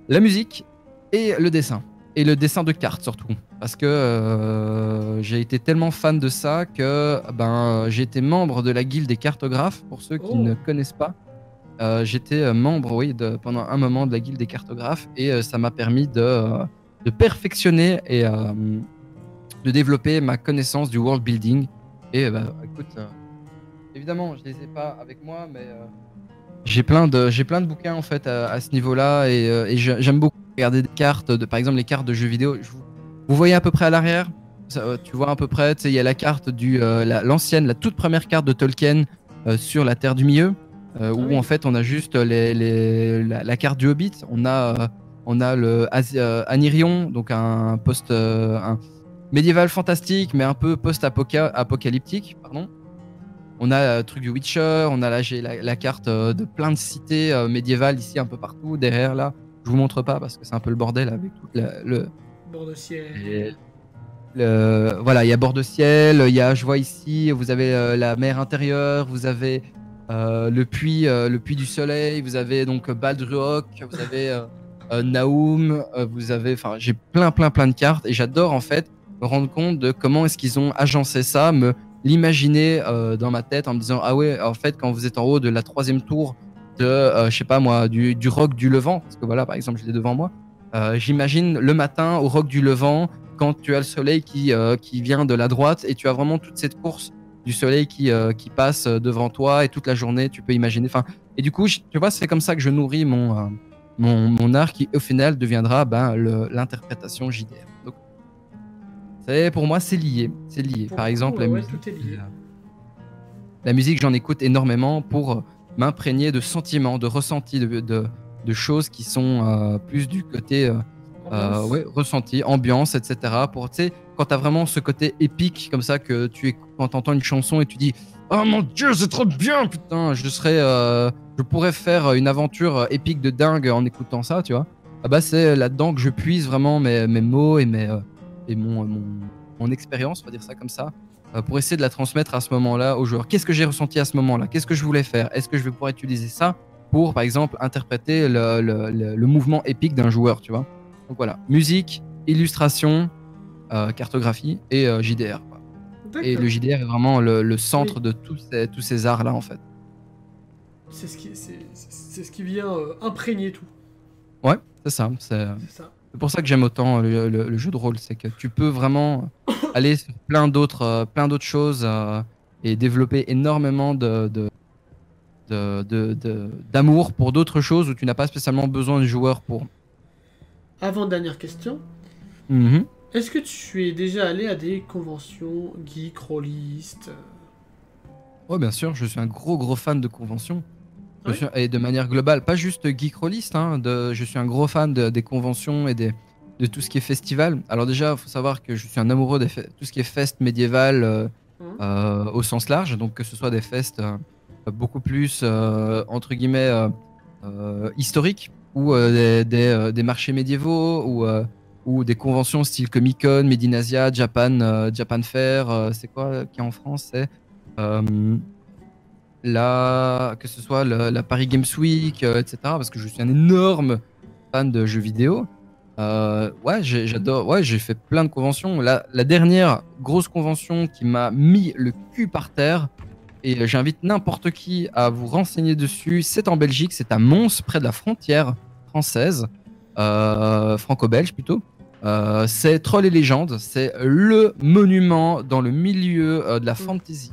La musique et le dessin. Et le dessin de cartes surtout. Parce que j'ai été tellement fan de ça que j'ai été membre de la guilde des cartographes. Pour ceux qui ne connaissent pas, j'étais membre pendant un moment de la guilde des cartographes. Et ça m'a permis de perfectionner et de développer ma connaissance du world building. Et écoute, évidemment, je les ai pas avec moi, mais j'ai plein de bouquins en fait à ce niveau-là. Et j'aime beaucoup regarder des cartes, par exemple les cartes de jeux vidéo. Vous voyez à peu près à l'arrière, tu vois à peu près, il y a la carte l'ancienne, la toute première carte de Tolkien sur la Terre du Milieu, où en fait on a juste la carte du Hobbit. On a le Anirion, donc un médiéval fantastique, mais un peu post-apocalyptique, pardon. On a le truc du Witcher, on a la carte de plein de cités médiévales ici un peu partout, derrière là. Je vous montre pas parce que c'est un peu le bordel avec tout le bord de ciel. Voilà, il y a bord de ciel, je vois ici, vous avez la mer intérieure, vous avez le puits du soleil, vous avez donc Baldruoc, vous avez Naoum, vous avez, enfin, j'ai plein de cartes et j'adore en fait me rendre compte de comment est-ce qu'ils ont agencé ça, l'imaginer dans ma tête en me disant ah ouais, en fait quand vous êtes en haut de la 3e tour de je sais pas moi du roc du Levant, parce que voilà par exemple je l'ai devant moi, j'imagine le matin au roc du Levant quand tu as le soleil qui vient de la droite et tu as vraiment toute cette course du soleil qui passe devant toi et toute la journée tu peux imaginer, enfin, et du coup tu vois c'est comme ça que je nourris mon art qui au final deviendra l'interprétation JDR. Donc pour moi c'est lié. Par exemple la musique, tout est lié. La musique j'en écoute énormément pour m'imprégner de sentiments, de ressentis, de choses qui sont plus du côté ressenti, ambiance, etc. Pour, tu sais, quand t'as vraiment ce côté épique comme ça que quand t'entends une chanson et tu dis oh mon dieu c'est trop bien, putain, je pourrais faire une aventure épique de dingue en écoutant ça, tu vois. Ah bah c'est là-dedans que je puise vraiment mes mots et mon expérience, on va dire ça comme ça, pour essayer de la transmettre à ce moment-là aux joueurs. Qu'est-ce que j'ai ressenti à ce moment-là? Qu'est-ce que je voulais faire? Est-ce que je vais pouvoir utiliser ça pour, par exemple, interpréter le mouvement épique d'un joueur, tu vois? Donc voilà, musique, illustration, cartographie et JDR. Quoi. Et le JDR est vraiment le centre de tous ces arts-là, en fait. C'est ce qui vient imprégner tout. Ouais, c'est ça. C'est pour ça que j'aime autant le jeu de rôle, c'est que tu peux vraiment aller sur plein d'autres choses et développer énormément d'amour pour d'autres choses où tu n'as pas spécialement besoin de joueurs pour. Avant-dernière question. Est-ce que tu es déjà allé à des conventions geek, rôlistes? Ouais, bien sûr, je suis un gros fan de conventions. Et de manière globale, pas juste geek rolliste, hein, je suis un gros fan des conventions et de tout ce qui est festival. Alors déjà, il faut savoir que je suis un amoureux de tout ce qui est fest médiéval au sens large, donc que ce soit des fests beaucoup plus, entre guillemets, historiques, ou des marchés médiévaux, ou des conventions style Comic-Con, Medinasia, Japan Fair, c'est quoi qui est en France, c'est que ce soit la Paris Games Week, etc. Parce que je suis un énorme fan de jeux vidéo. J'adore. Ouais, j'ai fait plein de conventions. La dernière grosse convention qui m'a mis le cul par terre, et j'invite n'importe qui à vous renseigner dessus, c'est en Belgique, c'est à Mons, près de la frontière française, franco-belge plutôt. C'est Trolls et Légendes, c'est le monument dans le milieu de la fantasy.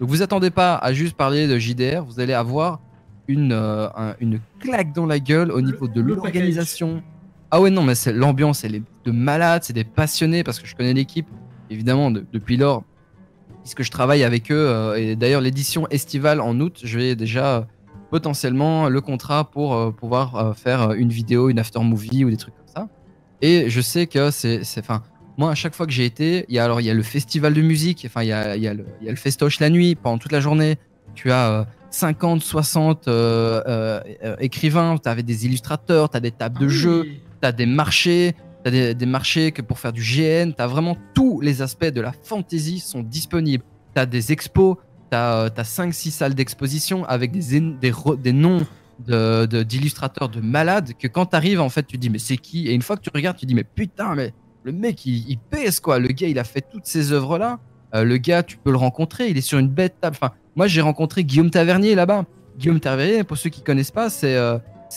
Donc vous attendez pas à juste parler de JDR, vous allez avoir une claque dans la gueule au niveau de l'organisation. Ah ouais non, mais l'ambiance elle est de malade, c'est des passionnés parce que je connais l'équipe évidemment depuis lors, puisque je travaille avec eux, et d'ailleurs l'édition estivale en août, je vais déjà potentiellement le contrat pour pouvoir faire une vidéo, une after movie ou des trucs comme ça. Et je sais que moi, à chaque fois que j'ai été, il y a le festival de musique, enfin, il y a le festoche la nuit, pendant toute la journée. Tu as 50, 60 écrivains, tu avais des illustrateurs, tu as des tables de jeu, tu as des marchés, des marchés que pour faire du GN, tu as vraiment tous les aspects de la fantasy sont disponibles. Tu as des expos, tu as 5-6 salles d'exposition avec des noms d'illustrateurs de malades que quand tu arrives, en fait, tu te dis, mais c'est qui? Et une fois que tu regardes, tu te dis, mais putain, mais le mec, il pèse, quoi. Le gars, il a fait toutes ces œuvres-là. Le gars, tu peux le rencontrer. Il est sur une bête table. Enfin, moi, j'ai rencontré Guillaume Tavernier là-bas. Guillaume Tavernier, pour ceux qui connaissent pas, c'est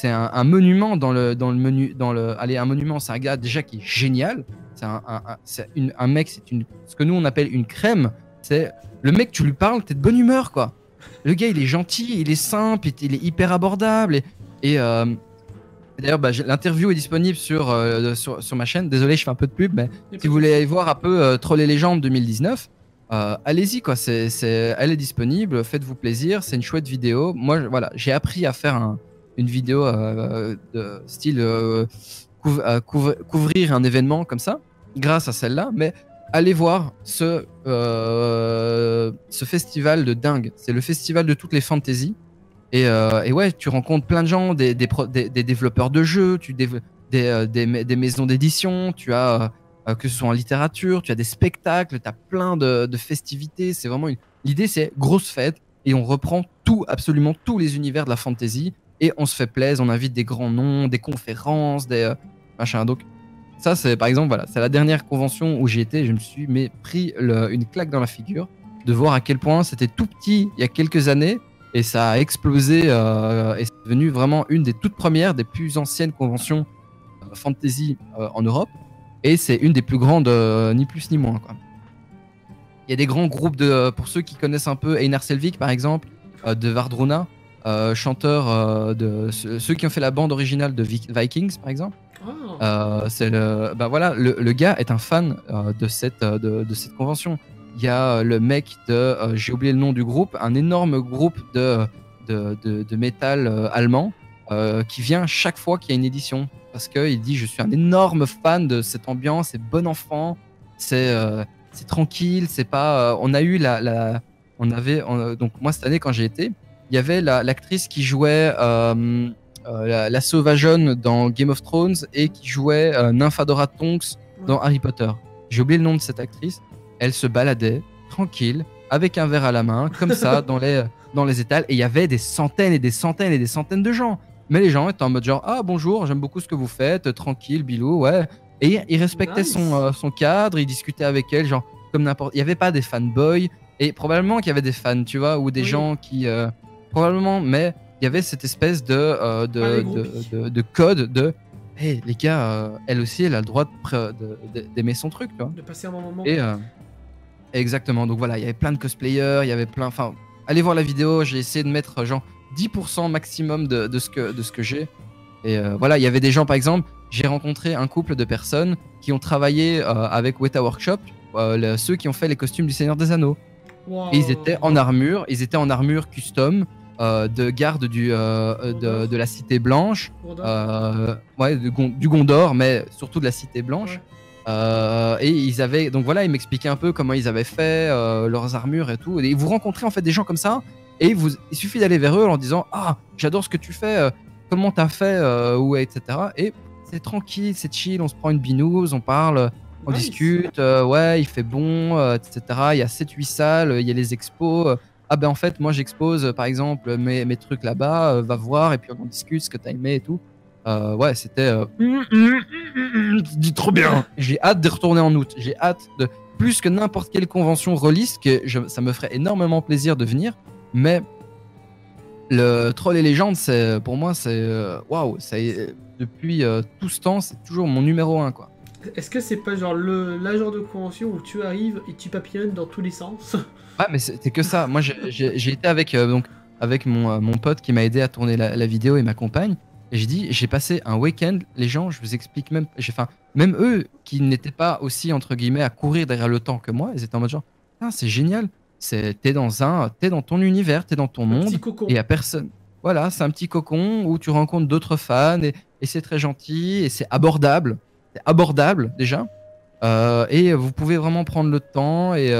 un monument Allez, un monument, c'est un gars déjà qui est génial. C'est un mec, ce que nous on appelle une crème. C'est le mec, tu lui parles, t'es de bonne humeur, quoi. Le gars, il est gentil, il est simple, il est hyper abordable. Et d'ailleurs, l'interview est disponible sur ma chaîne. Désolé, je fais un peu de pub, mais si vous voulez aller voir un peu Trolls et Légendes 2019, allez-y, quoi. Elle est disponible, faites-vous plaisir, c'est une chouette vidéo. Moi, voilà, j'ai appris à faire une vidéo de style couvrir un événement comme ça, grâce à celle-là, mais allez voir ce festival de dingue. C'est le festival de toutes les fantaisies. Et ouais, tu rencontres plein de gens, des développeurs de jeux, des maisons d'édition, tu as que ce soit en littérature, tu as des spectacles, tu as plein de festivités. C'est vraiment l'idée, c'est grosse fête. et on reprend tout, absolument tous les univers de la fantasy, et on se fait plaisir, on invite des grands noms, des conférences, des machins. Donc ça, c'est par exemple, voilà, c'est la dernière convention où j'ai été, je me suis pris une claque dans la figure de voir à quel point c'était tout petit il y a quelques années, et ça a explosé, et c'est devenu vraiment une des toutes premières, des plus anciennes conventions fantasy en Europe, et c'est une des plus grandes, ni plus ni moins, quoi. Il y a des grands groupes pour ceux qui connaissent un peu Einar Selvik par exemple, de Vardruna, chanteur de ceux qui ont fait la bande originale de Vikings par exemple. Voilà, le gars est un fan de cette convention. Il y a le mec j'ai oublié le nom du groupe, un énorme groupe de métal allemand qui vient chaque fois qu'il y a une édition, parce qu'il dit je suis un énorme fan de cette ambiance, c'est bon enfant, c'est tranquille, c'est pas. On a eu donc moi cette année quand j'ai été, il y avait l'actrice qui jouait la Sauvageonne dans Game of Thrones et qui jouait Nymphadora Tonks dans Harry Potter. J'ai oublié le nom de cette actrice. Elle se baladait tranquille avec un verre à la main comme ça dans les étals, et il y avait des centaines et des centaines et des centaines de gens. Mais les gens étaient en mode genre ah bonjour, j'aime beaucoup ce que vous faites, tranquille, bilou, ouais. Et il respectait son cadre, il discutait avec elle, genre comme n'importe. Il n'y avait pas des fanboys, et probablement qu'il y avait des fans, tu vois, ou des gens qui. Probablement, mais il y avait cette espèce de code de. Hey, les gars, elle aussi, elle a le droit d'aimer son truc, tu vois. De passer un bon moment. Et exactement, donc voilà, il y avait plein de cosplayers, il y avait plein. Enfin, allez voir la vidéo, j'ai essayé de mettre genre 10% maximum de ce que j'ai. Et voilà, il y avait des gens, par exemple, j'ai rencontré un couple de personnes qui ont travaillé avec Weta Workshop, ceux qui ont fait les costumes du Seigneur des Anneaux. Wow. Et ils étaient en armure custom de garde de la Cité Blanche, du Gondor, mais surtout de la Cité Blanche. Ouais. Et ils avaient, donc voilà, ils m'expliquaient un peu comment ils avaient fait leurs armures et tout. Et vous rencontrez en fait des gens comme ça, et il suffit d'aller vers eux en disant ah j'adore ce que tu fais. Comment t'as fait, etc. Et c'est tranquille, c'est chill, on se prend une binouze, on parle, on discute, ouais, il fait bon, etc. Il y a 7-8 salles, il y a les expos. Ah ben en fait, moi j'expose par exemple mes trucs là-bas, va voir, et puis on discute ce que t'as aimé et tout. Ouais, c'était trop bien. J'ai hâte de retourner en août. J'ai hâte de plus que n'importe quelle convention release, ça me ferait énormément plaisir de venir, mais le Troll et Légendes, pour moi, c'est waouh, depuis tout ce temps, c'est toujours mon numéro 1, quoi. Est-ce que c'est pas genre la genre de convention où tu arrives et tu papillonnes dans tous les sens? Ouais, mais c'était que ça. Moi, j'ai été avec mon pote qui m'a aidé à tourner la vidéo et ma compagne. Et j'ai passé un week-end. Les gens, je vous explique même, même eux qui n'étaient pas aussi entre guillemets à courir derrière le temps que moi, ils étaient en mode genre, ah, c'est génial. T'es dans ton univers, t'es dans ton monde, et à personne. Voilà, c'est un petit cocon où tu rencontres d'autres fans, et c'est très gentil, et c'est abordable. C'est abordable déjà. Et vous pouvez vraiment prendre le temps, et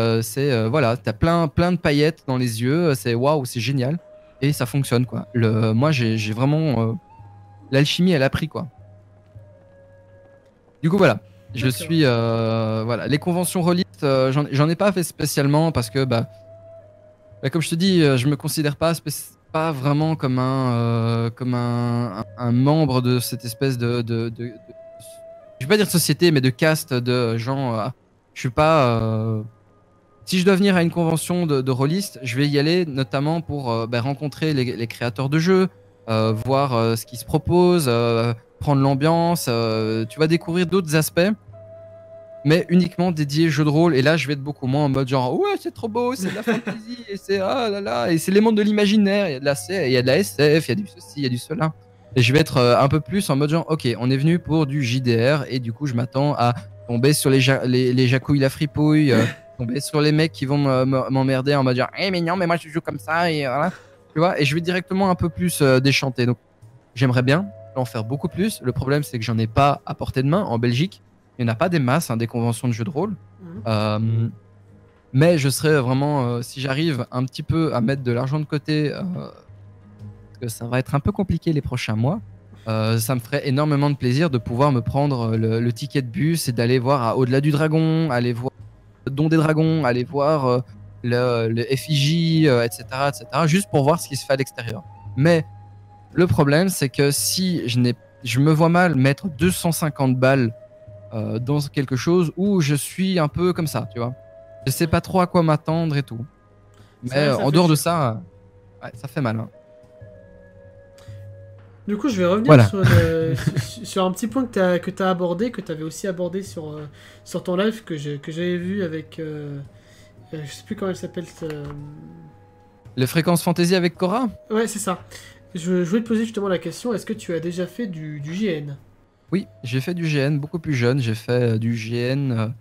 voilà, t'as plein de paillettes dans les yeux, c'est waouh, c'est génial, et ça fonctionne, quoi. Moi, j'ai vraiment l'alchimie, elle a pris, quoi. Du coup, voilà. Je suis voilà, les conventions relistes, j'en ai pas fait spécialement parce que comme je te dis, je me considère pas vraiment comme un membre de cette espèce de je vais pas dire société, mais de caste de gens. Je suis pas si je dois venir à une convention de rôlistes, je vais y aller notamment pour rencontrer les créateurs de jeux, voir ce qui se propose, prendre l'ambiance, tu vas découvrir d'autres aspects, mais uniquement dédiés jeux de rôle. Et là, je vais être beaucoup moins en mode genre ouais, c'est trop beau, c'est de la fantasy, et c'est ah là là, et c'est les mondes de l'imaginaire, il y a de la SF, il y a du ceci, il y a du cela. Et je vais être un peu plus en mode genre ok, on est venu pour du JDR, et du coup, je m'attends à tomber sur les jacouilles la fripouille, tomber sur les mecs qui vont m'emmerder en mode genre eh mais non, mais moi je joue comme ça, et voilà, tu vois. Et je vais directement un peu plus déchanter. Donc j'aimerais bien en faire beaucoup plus. Le problème, c'est que j'en ai pas à portée de main en Belgique. Il n'y en a pas des masses, des conventions de jeux de rôle. Mais je serais vraiment, si j'arrive un petit peu à mettre de l'argent de côté, parce que ça va être un peu compliqué les prochains mois, ça me ferait énormément de plaisir de pouvoir me prendre le ticket de bus et d'aller voir Au-delà du Dragon, aller voir Don des Dragons, aller voir le FIJ, etc., etc., juste pour voir ce qui se fait à l'extérieur. Mais le problème, c'est que si je me vois mal mettre 250 balles dans quelque chose où je suis un peu comme ça, tu vois. Je sais pas trop à quoi m'attendre et tout. Mais en dehors de ça, ouais, ça fait mal. Hein. Du coup, je vais revenir sur un petit point que tu as abordé, que tu avais aussi abordé sur ton live que j'avais vu avec... je sais plus comment elle s'appelle. Les fréquences fantasy avec Cora? Ouais, c'est ça. Je voulais te poser justement la question, est-ce que tu as déjà fait du GN? Oui, j'ai fait du GN beaucoup plus jeune. J'ai fait du GN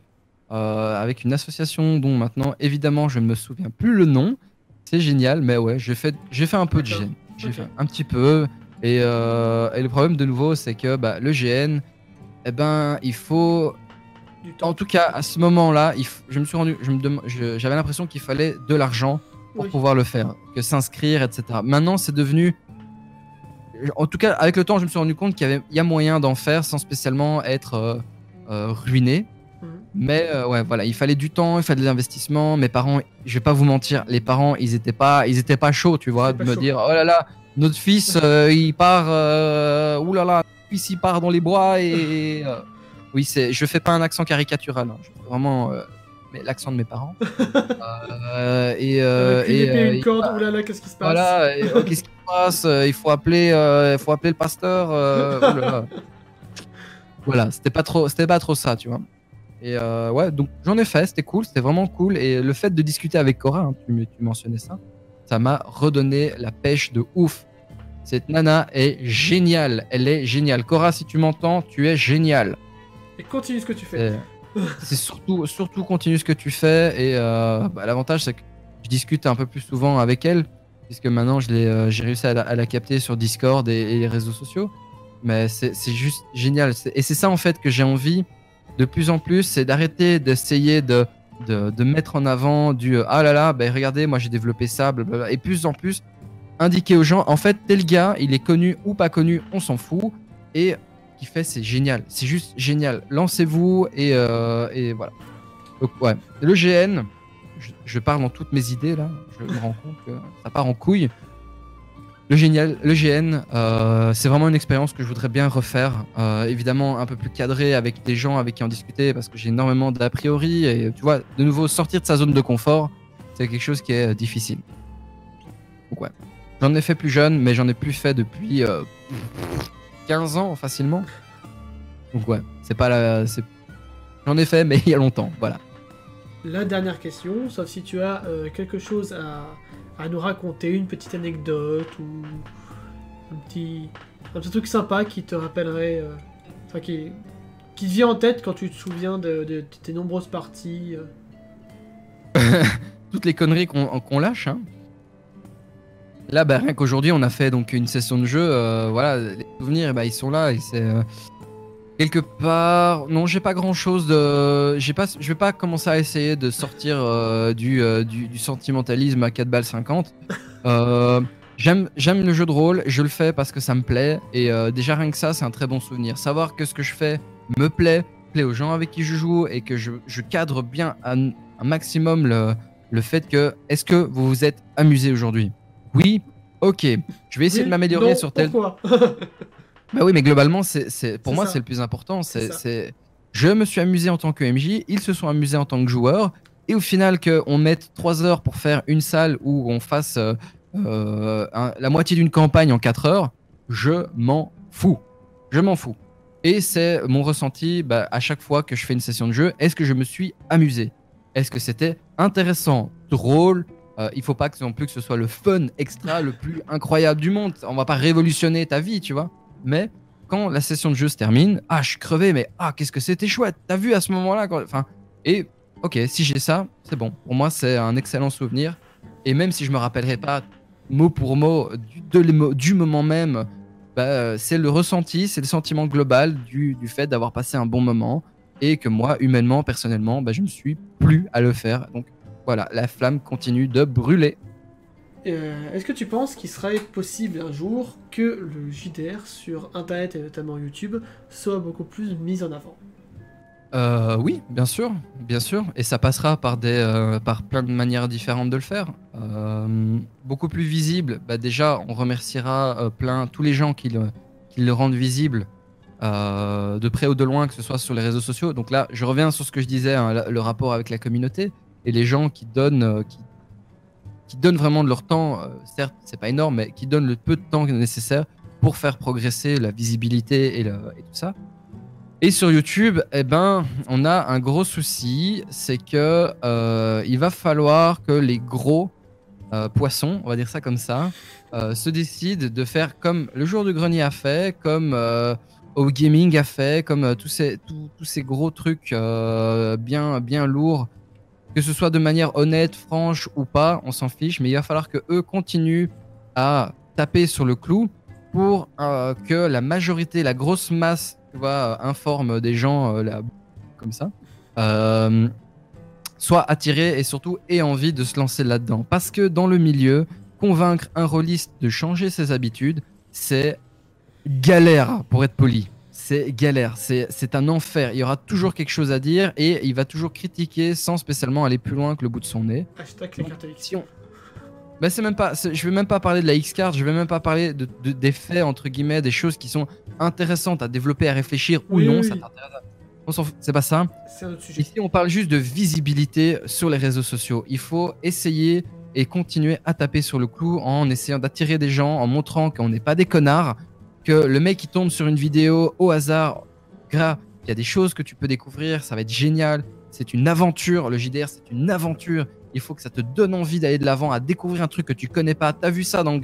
avec une association dont maintenant, évidemment, je ne me souviens plus le nom. C'est génial, mais ouais, j'ai fait un peu de GN. J'ai fait un petit peu. Et le problème de nouveau, c'est que le GN, eh ben, il faut... En tout cas, à ce moment-là, je me suis rendu, j'avais l'impression qu'il fallait de l'argent pour pouvoir le faire, que s'inscrire, etc. Maintenant, c'est devenu... En tout cas, avec le temps, je me suis rendu compte qu'il y a moyen d'en faire sans spécialement être ruiné. Mais ouais, voilà, il fallait du temps, il fallait de l'investissement. Mes parents, je vais pas vous mentir, les parents, ils étaient pas chauds, tu vois, de me dire, oh là là, notre fils, il part, ouh là là, notre fils, il part dans les bois et oui, je fais pas un accent caricatural, hein, je fais vraiment mais l'accent de mes parents. Avec une épée et une corde, ouh là là, qu'est-ce qui se passe? Voilà, qu'est-ce qui se passe? Il faut appeler le pasteur. Oh là là. Voilà, c'était pas trop ça, tu vois. Et ouais, donc j'en ai fait, c'était cool, c'était vraiment cool. Et le fait de discuter avec Cora, hein, tu mentionnais ça m'a redonné la pêche de ouf. Cette nana est géniale, elle est géniale. Cora, si tu m'entends, tu es géniale. Et continue ce que tu fais. C'est surtout continue ce que tu fais. Et l'avantage, c'est que je discute un peu plus souvent avec elle, puisque maintenant j'ai réussi à la capter sur Discord et les réseaux sociaux. Mais c'est juste génial. Et c'est ça en fait que j'ai envie de plus en plus, c'est d'arrêter d'essayer de mettre en avant ah là là, regardez, moi j'ai développé ça, blablabla. Et plus en plus, indiquer aux gens, en fait, tel gars, il est connu ou pas connu, on s'en fout. Et ce qu'il fait, c'est génial. C'est juste génial. Lancez-vous et voilà. Donc, ouais. Le GN, je parle dans toutes mes idées là, je me rends compte que ça part en couille. Le GN, c'est vraiment une expérience que je voudrais bien refaire. Évidemment, un peu plus cadré avec des gens avec qui en discuter parce que j'ai énormément d'a priori. Et tu vois, de nouveau, sortir de sa zone de confort, c'est quelque chose qui est difficile. Donc, ouais. J'en ai fait plus jeune, mais j'en ai plus fait depuis 15 ans facilement. Donc, ouais, c'est pas la. J'en ai fait, mais il y a longtemps. Voilà. La dernière question, sauf si tu as quelque chose à nous raconter, une petite anecdote ou un petit truc sympa qui te rappellerait, qui te vient en tête quand tu te souviens de tes nombreuses parties. Toutes les conneries qu'on lâche. Hein. Là, rien qu'aujourd'hui, on a fait donc une session de jeu. Voilà, les souvenirs, ils sont là et c'est quelque part. Non, j'ai pas grand chose de. Je vais pas commencer à essayer de sortir du sentimentalisme à 4 balles 50. J'aime le jeu de rôle, je le fais parce que ça me plaît. Et déjà, rien que ça, c'est un très bon souvenir. Savoir que ce que je fais me plaît aux gens avec qui je joue et que je cadre bien un maximum le fait que. Est-ce que vous vous êtes amusé aujourd'hui? Oui, ok. Je vais essayer de m'améliorer sur tel. Pourquoi? Bah oui, mais globalement, pour moi, ça. c'est le plus important. Je me suis amusé en tant que MJ, ils se sont amusés en tant que joueurs, et au final, qu'on mette 3 heures pour faire une salle où on fasse la moitié d'une campagne en 4 heures, je m'en fous. Je m'en fous. Et c'est mon ressenti à chaque fois que je fais une session de jeu. Est-ce que je me suis amusé? Est-ce que c'était intéressant, drôle? Il faut pas non plus que ce soit le fun extra le plus incroyable du monde. On va pas révolutionner ta vie, tu vois. Mais quand la session de jeu se termine, je suis crevé, mais qu'est-ce que c'était chouette. T'as vu à ce moment-là et ok, si j'ai ça, c'est bon. Pour moi, c'est un excellent souvenir. Et même si je me rappellerai pas mot pour mot du moment même, c'est le ressenti, c'est le sentiment global du fait d'avoir passé un bon moment et que moi, humainement, personnellement, je me suis plu à le faire. Donc voilà, la flamme continue de brûler. Est-ce que tu penses qu'il serait possible un jour que le JDR sur Internet et notamment YouTube soit beaucoup plus mis en avant? Oui, bien sûr, et ça passera par par plein de manières différentes de le faire. Beaucoup plus visible, bah déjà, on remerciera tous les gens qui le rendent visible, de près ou de loin, que ce soit sur les réseaux sociaux. Donc là, je reviens sur ce que je disais, hein, le rapport avec la communauté et les gens qui donnent vraiment de leur temps. Certes, c'est pas énorme, mais qui donnent le peu de temps nécessaire pour faire progresser la visibilité et tout ça. Et sur YouTube, eh ben, on a un gros souci, c'est que il va falloir que les gros poissons, on va dire ça comme ça, se décident de faire comme le Jour du Grenier a fait, comme O Gaming a fait, comme tous ces gros trucs bien lourds, que ce soit de manière honnête, franche ou pas, on s'en fiche, mais il va falloir que eux continuent à taper sur le clou pour que la majorité, la grosse masse, tu vois, informe des gens comme ça, soit attiré et surtout ait envie de se lancer là-dedans. Parce que dans le milieu, convaincre un rôliste de changer ses habitudes, c'est galère, pour être poli. C'est galère, c'est un enfer. Il y aura toujours quelque chose à dire et il va toujours critiquer sans spécialement aller plus loin que le bout de son nez. Hashtag les cartes X. Bah je vais même pas parler de la X-Card, je vais même pas parler des faits, entre guillemets, des choses qui sont intéressantes à développer, à réfléchir ou non, ça t'intéresse. On s'en fout, c'est pas ça. C'est un autre sujet. Ici, on parle juste de visibilité sur les réseaux sociaux. Il faut essayer et continuer à taper sur le clou en essayant d'attirer des gens, en montrant qu'on n'est pas des connards, que le mec qui tombe sur une vidéo au hasard, il y a des choses que tu peux découvrir, ça va être génial. C'est une aventure, le JDR, c'est une aventure. Il faut que ça te donne envie d'aller de l'avant, à découvrir un truc que tu connais pas. T'as vu ça dans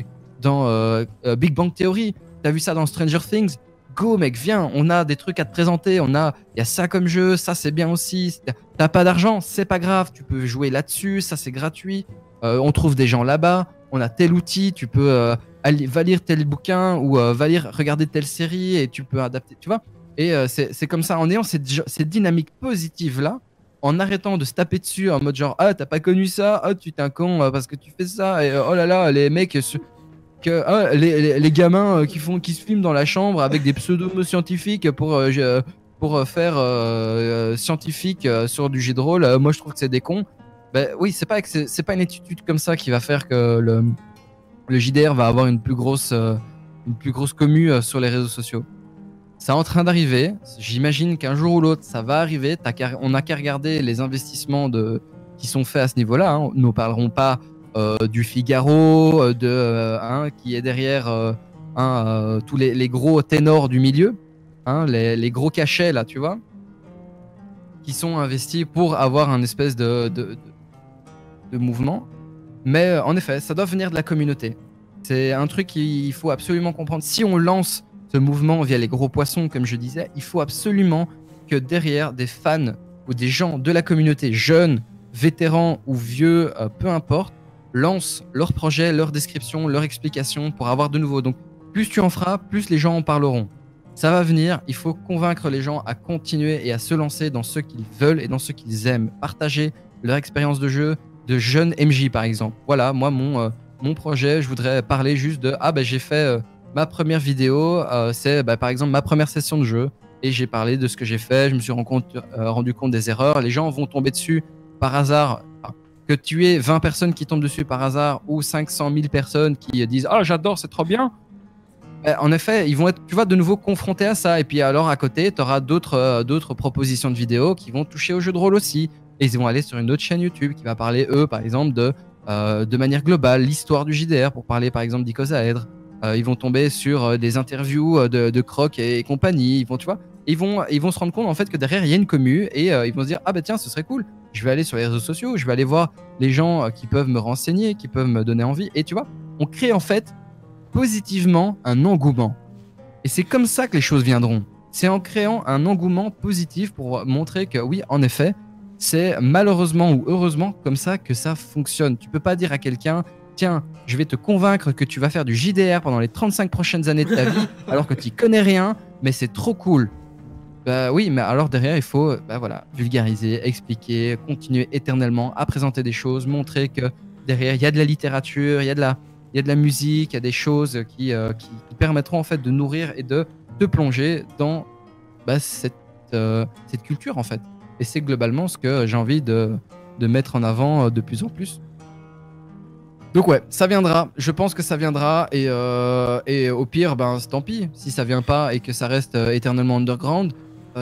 Big Bang Theory, t'as vu ça dans Stranger Things. Go mec, viens, on a des trucs à te présenter, il y a ça comme jeu, ça c'est bien aussi. T'as pas d'argent, c'est pas grave, tu peux jouer là-dessus, ça c'est gratuit. On trouve des gens là-bas, on a tel outil, tu peux va lire tel bouquin ou regarder telle série et tu peux adapter, tu vois. Et c'est comme ça, en ayant cette dynamique positive là, en arrêtant de se taper dessus en mode genre ah t'as pas connu ça, ah tu t'es un con parce que tu fais ça, et oh là là les mecs les gamins qui se filment dans la chambre avec des pseudo-scientifiques pour faire scientifique sur du jeu de rôle, moi je trouve que c'est des cons. Ben oui, c'est pas une attitude comme ça qui va faire que le JDR va avoir une plus grosse commu sur les réseaux sociaux. C'est en train d'arriver. J'imagine qu'un jour ou l'autre, ça va arriver. On n'a qu'à regarder les investissements qui sont faits à ce niveau-là. Hein. Nous ne parlerons pas du Figaro, qui est derrière tous les gros ténors du milieu, hein, les gros cachets, là, tu vois, qui sont investis pour avoir un espèce de mouvement. Mais en effet, ça doit venir de la communauté. C'est un truc qu'il faut absolument comprendre. Si on lance ce mouvement via les gros poissons, comme je disais, il faut absolument que derrière des fans ou des gens de la communauté, jeunes, vétérans ou vieux, peu importe, lancent leur projet, leur description, leur explication pour avoir de nouveau. Donc plus tu en feras, plus les gens en parleront. Ça va venir, il faut convaincre les gens à continuer et à se lancer dans ce qu'ils veulent et dans ce qu'ils aiment. Partager leur expérience de jeu, de jeunes MJ par exemple. Voilà, moi mon projet, je voudrais parler juste de j'ai fait ma première vidéo, c'est par exemple ma première session de jeu et j'ai parlé de ce que j'ai fait, je me suis rendu compte des erreurs, les gens vont tomber dessus par hasard, que tu aies 20 personnes qui tombent dessus par hasard ou 500 000 personnes qui disent « Ah, j'adore, c'est trop bien !» En effet, ils vont être, tu vois, de nouveau confrontés à ça. Et puis alors, à côté, tu auras d'autres propositions de vidéos qui vont toucher au jeu de rôle aussi. Et ils vont aller sur une autre chaîne YouTube qui va parler, eux, par exemple, de manière globale, l'histoire du JDR, pour parler, par exemple, d'Icosaèdre. Ils vont tomber sur des interviews de Croc et compagnie. Ils vont, tu vois, ils vont se rendre compte, en fait, que derrière, il y a une commu et ils vont se dire « Ah bah tiens, ce serait cool. Je vais aller sur les réseaux sociaux, je vais aller voir les gens qui peuvent me renseigner, qui peuvent me donner envie. » Et tu vois, on crée, en fait, positivement un engouement. Et c'est comme ça que les choses viendront. C'est en créant un engouement positif pour montrer que oui, en effet, c'est malheureusement ou heureusement comme ça que ça fonctionne. Tu peux pas dire à quelqu'un, tiens, je vais te convaincre que tu vas faire du JDR pendant les 35 prochaines années de ta vie, alors que tu connais rien, mais c'est trop cool. Bah oui, mais alors derrière, il faut vulgariser, expliquer, continuer éternellement à présenter des choses, montrer que derrière, il y a de la littérature, il y a de la musique, il y a des choses qui permettront en fait de nourrir et de te plonger dans cette cette culture en fait. Et c'est globalement ce que j'ai envie de mettre en avant de plus en plus. Donc ouais, ça viendra. Je pense que ça viendra et au pire, ben tant pis. Si ça vient pas et que ça reste éternellement underground,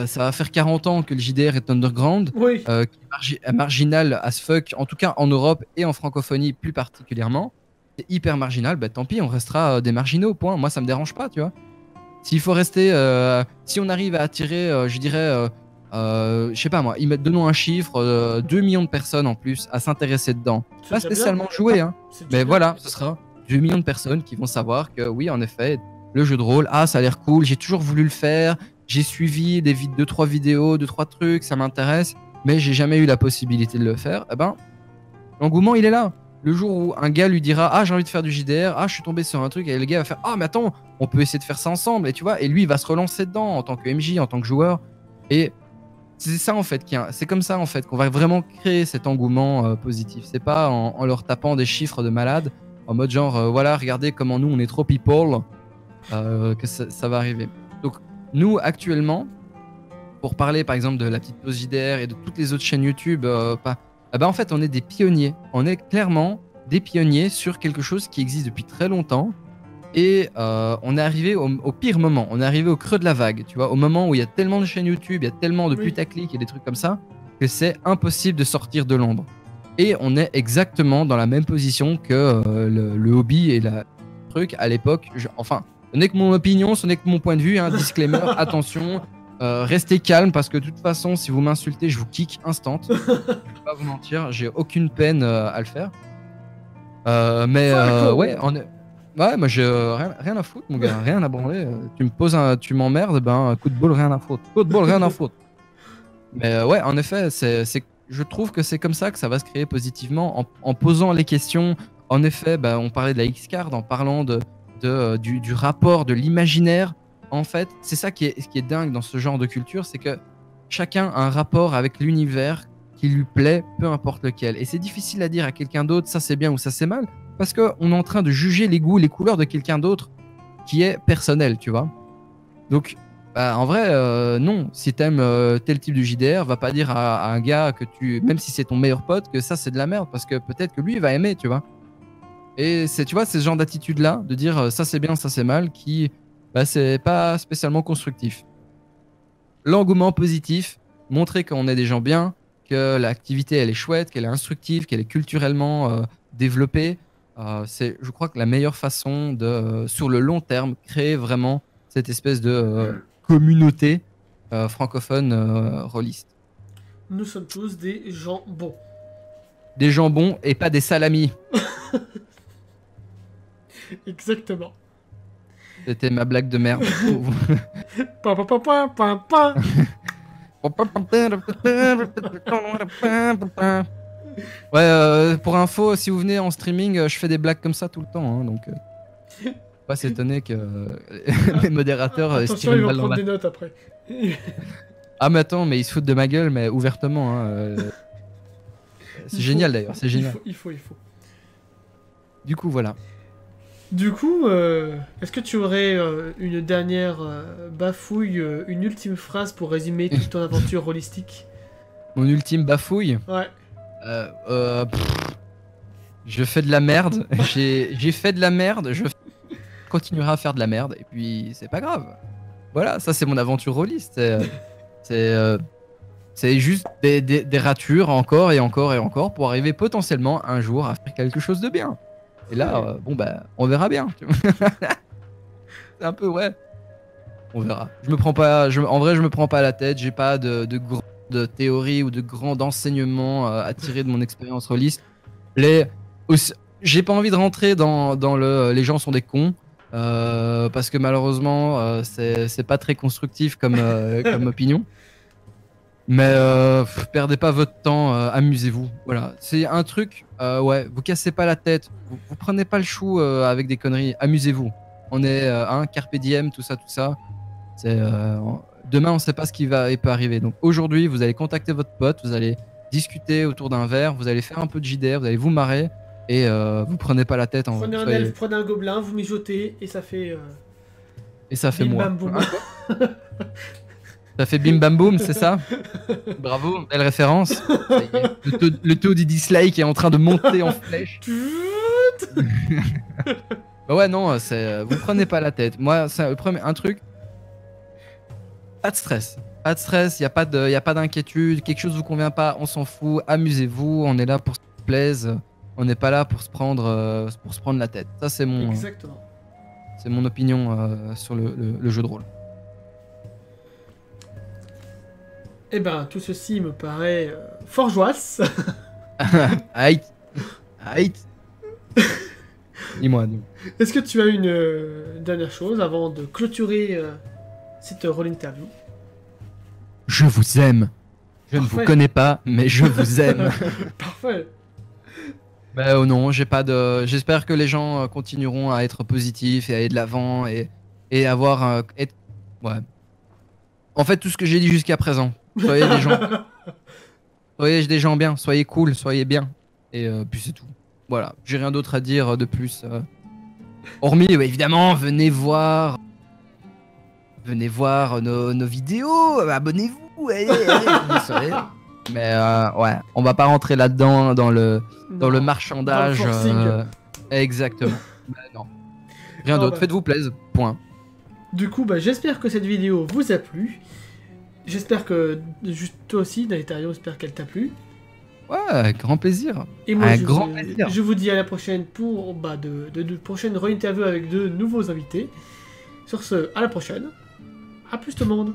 ça va faire 40 ans que le JDR est underground, oui. Qui est marginal as fuck, en tout cas en Europe et en francophonie plus particulièrement. C'est hyper marginal, bah tant pis, on restera des marginaux, point. Moi ça me dérange pas, tu vois. S'il faut rester, si on arrive à attirer, je dirais, je sais pas moi, donnons un chiffre, 2 millions de personnes en plus à s'intéresser dedans. Pas spécialement jouer, hein. Mais voilà, ce sera 2 millions de personnes qui vont savoir que oui, en effet, le jeu de rôle, ça a l'air cool, j'ai toujours voulu le faire, j'ai suivi 2-3 vidéos, 2-3 trucs, ça m'intéresse, mais j'ai jamais eu la possibilité de le faire. Eh ben, l'engouement, il est là. Le jour où un gars lui dira j'ai envie de faire du JDR, je suis tombé sur un truc, et le gars va faire mais attends, on peut essayer de faire ça ensemble, et tu vois, et lui il va se relancer dedans en tant que MJ, en tant que joueur, et c'est ça en fait, c'est comme ça en fait qu'on va vraiment créer cet engouement positif. C'est pas en leur tapant des chiffres de malade, en mode genre voilà, regardez comment nous on est trop people, que ça va arriver. Donc nous actuellement, pour parler par exemple de la petite pause JDR et de toutes les autres chaînes YouTube, en fait, on est des pionniers. On est clairement des pionniers sur quelque chose qui existe depuis très longtemps. Et on est arrivé au pire moment. On est arrivé au creux de la vague. Tu vois, au moment où il y a tellement de chaînes YouTube, il y a tellement de putaclic et des trucs comme ça, que c'est impossible de sortir de l'ombre. Et on est exactement dans la même position que le hobby et le truc à l'époque. Enfin, ce n'est que mon opinion, ce n'est que mon point de vue. Hein, disclaimer, attention. Restez calme parce que de toute façon, si vous m'insultez, je vous kick instant. Je vais pas vous mentir, j'ai aucune peine à le faire. Ouais, moi j'ai rien à foutre, mon gars, rien à branler. Tu me poses tu m'emmerdes, coup de bol, rien à foutre. Coup de bol, rien à foutre. Mais ouais, en effet, je trouve que c'est comme ça que ça va se créer positivement en posant les questions. En effet, on parlait de la X-Card, en parlant du rapport, de l'imaginaire. En fait, c'est ça qui est dingue dans ce genre de culture, c'est que chacun a un rapport avec l'univers qui lui plaît, peu importe lequel. Et c'est difficile à dire à quelqu'un d'autre, ça c'est bien ou ça c'est mal, parce qu'on est en train de juger les goûts, les couleurs de quelqu'un d'autre qui est personnel, tu vois. Donc, en vrai, non. Si t'aimes tel type de JDR, va pas dire à un gars même si c'est ton meilleur pote, que ça c'est de la merde, parce que peut-être que lui il va aimer, tu vois. Et tu vois, c'est ce genre d'attitude-là, de dire ça c'est bien, ça c'est mal, qui... c'est pas spécialement constructif. L'engouement positif, montrer qu'on est des gens bien, que l'activité elle est chouette, qu'elle est instructive, qu'elle est culturellement développée, c'est, je crois, que la meilleure façon de, sur le long terme, créer vraiment cette espèce de communauté francophone rôliste. Nous sommes tous des gens bons. Des gens bons et pas des salamis. Exactement. C'était ma blague de merde. Ouais, pour info, si vous venez en streaming, je fais des blagues comme ça tout le temps, hein, donc pas s'étonner que les modérateurs attention, ils vont prendre des notes après. Mais attends, mais ils se foutent de ma gueule, mais ouvertement. Hein, c'est génial d'ailleurs, c'est génial. Il faut. Du coup, voilà. Du coup, est-ce que tu aurais une dernière bafouille, une ultime phrase pour résumer toute ton aventure holistique? Mon ultime bafouille? Ouais. Je fais de la merde. J'ai fait de la merde. Je continuerai à faire de la merde. Et puis, c'est pas grave. Voilà, ça c'est mon aventure rôliste. C'est juste des ratures encore et encore et encore pour arriver potentiellement un jour à faire quelque chose de bien. Et là, on verra bien. C'est un peu, ouais. On verra. En vrai, je me prends pas la tête. J'ai pas de grande théorie ou de grand enseignement à tirer de mon expérience rôliste. J'ai pas envie de rentrer dans les gens sont des cons. Parce que malheureusement, c'est pas très constructif comme opinion. Mais perdez pas votre temps, amusez-vous. Voilà, c'est un truc, ouais, vous cassez pas la tête, vous prenez pas le chou avec des conneries, amusez-vous. On est carpe diem, tout ça. Demain, on sait pas ce qui peut arriver. Donc aujourd'hui, vous allez contacter votre pote, vous allez discuter autour d'un verre, vous allez faire un peu de JDR, vous allez vous marrer et vous prenez pas la tête. Prenez un elfe, prenez un gobelin, vous mijotez et ça fait. Et ça fait moi. Bam, boum. Ça fait bim bam boum, c'est ça? Bravo, belle référence. Le taux du dislike est en train de monter en flèche. Bah ouais, non, vous prenez pas la tête. Moi, c'est un truc. Pas de stress. Pas de stress, y a pas d'inquiétude. Quelque chose vous convient pas, on s'en fout. Amusez-vous, on est là pour se plaise. On n'est pas là pour se prendre la tête. Ça, c'est mon. Exactement. C'est mon opinion sur le jeu de rôle. Eh ben, tout ceci me paraît fort joyeux. Aïe. Dis-moi. Est-ce que tu as une dernière chose avant de clôturer cette rôle interview? Je vous aime. Je ne vous connais pas, mais je vous aime. Parfait. Bah non, j'espère que les gens continueront à être positifs et à aller de l'avant et avoir ouais. En fait, tout ce que j'ai dit jusqu'à présent. Soyez des gens bien, soyez cool, soyez bien. Et puis c'est tout. Voilà, j'ai rien d'autre à dire de plus. Hormis, évidemment, venez voir nos vidéos, abonnez-vous. Mais ouais, on va pas rentrer là-dedans dans le marchandage. Exactement. Bah, non. Rien d'autre, faites-vous plaisir. Point. Du coup, j'espère que cette vidéo vous a plu. J'espère que toi aussi, Naïtario, j'espère qu'elle t'a plu. Ouais, avec grand plaisir. Et moi, plaisir. Je vous dis à la prochaine pour de prochaines re-interviews avec de nouveaux invités. Sur ce, à la prochaine. À plus tout le monde.